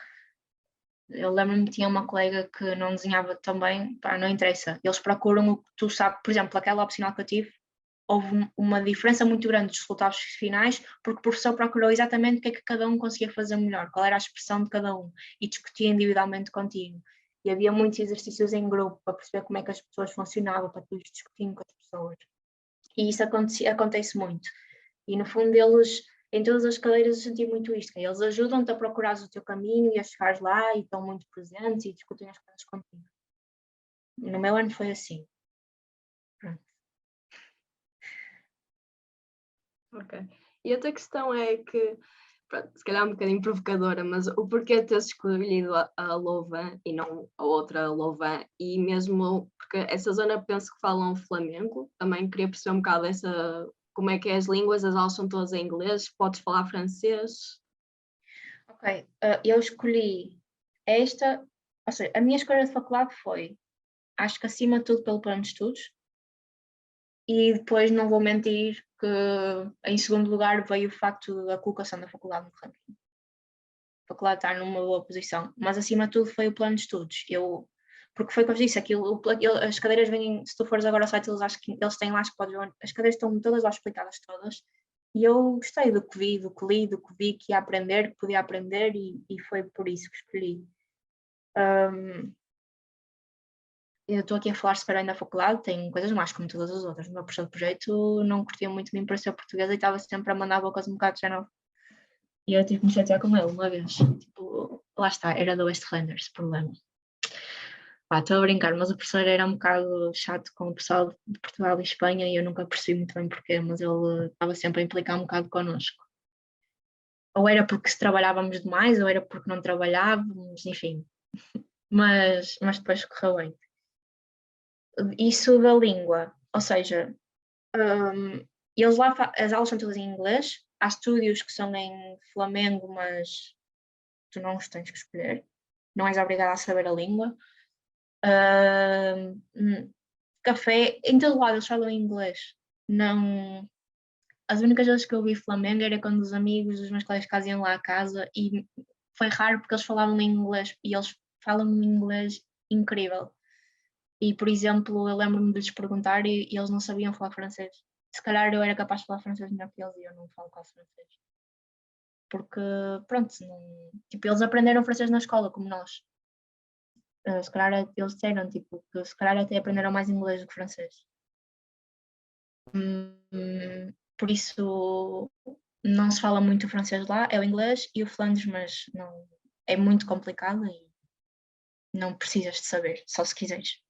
eu lembro-me que tinha uma colega que não desenhava tão bem, não interessa. Eles procuram o que tu sabes, por exemplo, aquela opcional que eu tive, houve uma diferença muito grande dos resultados finais, porque o professor procurou exatamente o que é que cada um conseguia fazer melhor, qual era a expressão de cada um, e discutia individualmente contigo. E havia muitos exercícios em grupo para perceber como é que as pessoas funcionavam, para tu discutir com as pessoas. E isso acontece muito. E no fundo eles, em todas as cadeiras eu senti muito isto, que eles ajudam-te a procurar o teu caminho e a chegares lá e estão muito presentes e discutem as coisas contigo. No meu ano foi assim. Ok. E outra questão é que, pronto, se calhar um bocadinho provocadora, mas o porquê de teres escolhido a Louvain e não a outra Louvain, e mesmo porque essa zona penso que falam flamengo, também queria perceber um bocado como é que é as línguas, as aulas são todas em inglês, podes falar francês? Ok, eu escolhi esta, ou seja, a minha escolha de faculdade foi, acho que acima de tudo pelo plano de estudos, e depois não vou mentir que em segundo lugar veio o facto da colocação da faculdade no ranking. A faculdade está numa boa posição, mas acima de tudo foi o plano de estudos. Porque foi como eu disse, as cadeiras vêm, se tu fores agora ao site, eles têm lá, as cadeiras estão todas lá explicadas todas, e eu gostei do que vi, do que li, do que vi que ia aprender, que podia aprender, e foi por isso que escolhi. Eu estou aqui a falar se calhar na faculdade, tem coisas mais como todas as outras. O meu professor de projeto não curtia muito de mim para ser portuguesa e estava sempre a mandar bocas um bocado de género. E eu tive que me chatear com ele uma vez. Tipo, lá está, era do West Flanders, problema. Estou a brincar, mas o professor era um bocado chato com o pessoal de Portugal e Espanha e eu nunca percebi muito bem porquê, mas ele estava sempre a implicar um bocado connosco. Ou era porque se trabalhávamos demais, ou era porque não trabalhávamos, enfim. Mas depois correu bem. Isso da língua, ou seja, eles lá as aulas são todas em inglês, há estúdios que são em Flamengo, mas tu não os tens que escolher, não és obrigada a saber a língua. Café, em todo lado eles falam inglês. Não, as únicas vezes que eu vi Flamengo era quando os amigos dos meus colegas iam lá a casa e foi raro porque eles falavam em inglês e eles falam um inglês incrível. E, por exemplo, eu lembro-me de lhes perguntar e eles não sabiam falar francês. Se calhar eu era capaz de falar francês melhor que eles e eu não falo quase francês. Porque, pronto, tipo, eles aprenderam francês na escola, como nós. Se calhar eles disseram, tipo, que se calhar até aprenderam mais inglês do que francês. Por isso, não se fala muito o francês lá, é o inglês e o Flandres, mas não, é muito complicado e não precisas de saber, só se quiseres.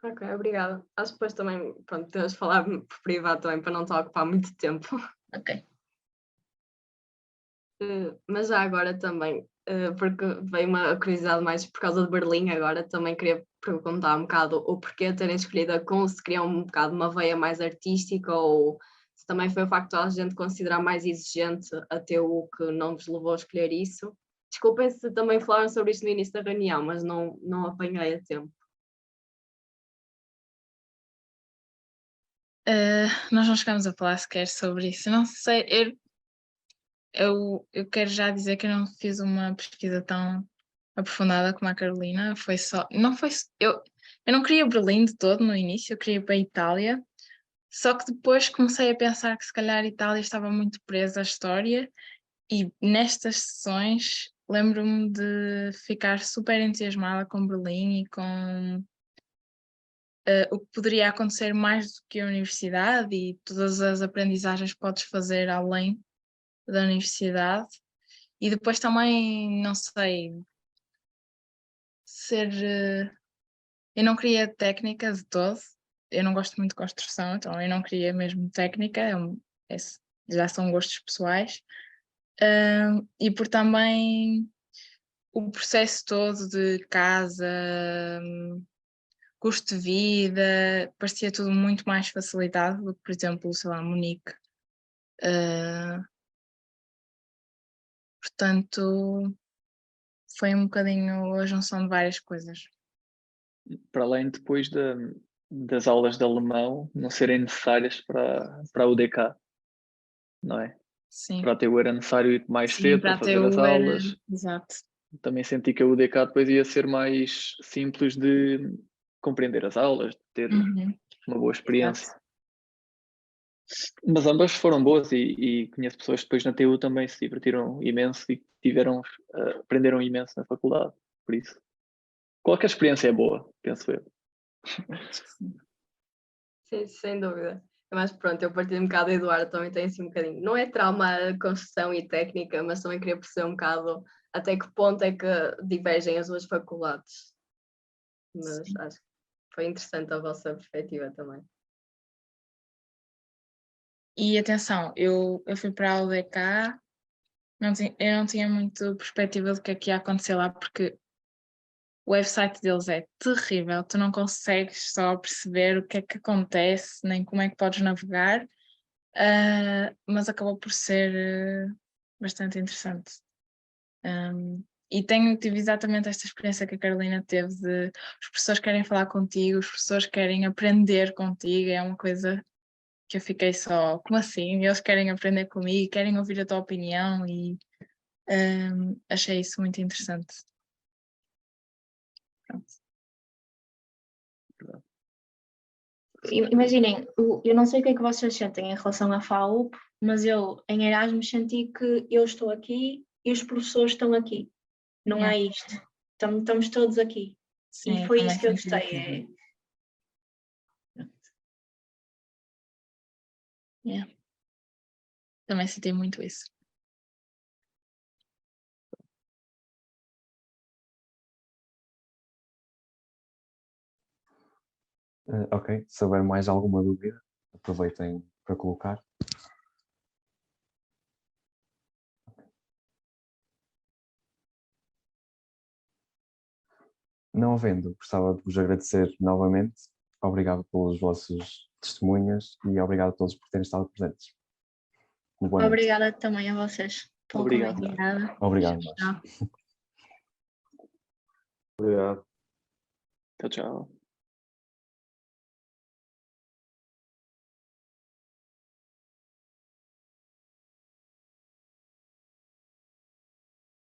Ok, obrigada. Acho que depois também, pronto, temos de falar por privado também para não estar a ocupar muito tempo. Ok. Mas já agora também, porque veio uma curiosidade mais por causa de Berlim agora, também queria perguntar um bocado o porquê de terem escolhido a Kunst, se queriam um bocado uma veia mais artística ou se também foi o facto de a gente considerar mais exigente a TU que não vos levou a escolher isso. Desculpem se também falaram sobre isto no início da reunião, mas não apanhei a tempo. Nós não chegamos a falar sequer sobre isso. Não sei, eu quero já dizer que eu não fiz uma pesquisa tão aprofundada como a Carolina. Foi só, não foi, eu não queria Berlim de todo no início, eu queria ir para a Itália. Só que depois comecei a pensar que se calhar a Itália estava muito presa à história e nestas sessões lembro-me de ficar super entusiasmada com Berlim e com o que poderia acontecer mais do que a universidade e todas as aprendizagens que podes fazer além da universidade. E depois também, não sei, eu não queria técnica de todo, eu não gosto muito de construção, então eu não queria mesmo técnica, já são gostos pessoais. E por também o processo todo de casa, custo de vida, parecia tudo muito mais facilitado do que, por exemplo, sei lá, Munique. Portanto, foi um bocadinho a junção de várias coisas. Para além depois das aulas de alemão não serem necessárias para a UDK, não é? Sim. Para a TU era necessário ir mais cedo para fazer as aulas. Exato. Também senti que a UDK depois ia ser mais simples de compreender as aulas, de ter uma boa experiência. Exato. Mas ambas foram boas e conheço pessoas que depois na TU também se divertiram imenso e aprenderam imenso na faculdade, por isso. Qualquer experiência é boa, penso eu. Sim, sem dúvida. Mas pronto, eu partilho um bocado do Eduardo, também tenho assim um bocadinho. Não é trauma a construção e técnica, mas também queria perceber um bocado até que ponto é que divergem as duas faculdades. Mas acho que foi interessante a vossa perspectiva também. E atenção, eu fui para a UDK, eu não tinha muito perspectiva do que é que ia acontecer lá, porque o website deles é terrível, tu não consegues só perceber o que é que acontece, nem como é que podes navegar, mas acabou por ser bastante interessante. E tive exatamente esta experiência que a Carolina teve de os professores querem falar contigo, os professores querem aprender contigo, é uma coisa que eu fiquei só, como assim? Eles querem aprender comigo, querem ouvir a tua opinião e achei isso muito interessante. Pronto. Imaginem, eu não sei o que é que vocês sentem em relação à FAUP, mas eu em Erasmus senti que eu estou aqui e os professores estão aqui. Não é isto. Estamos todos aqui. Sim, E foi também isso que eu senti gostei. Também senti muito isso. Ok, se houver mais alguma dúvida, aproveitem para colocar. Não havendo, gostava de vos agradecer novamente. Obrigado pelos vossos testemunhas e obrigado a todos por terem estado presentes. Boa noite. Obrigada também a vocês pelo Obrigado. convite. Obrigado, nós. Tchau. Obrigado. Tchau, tchau.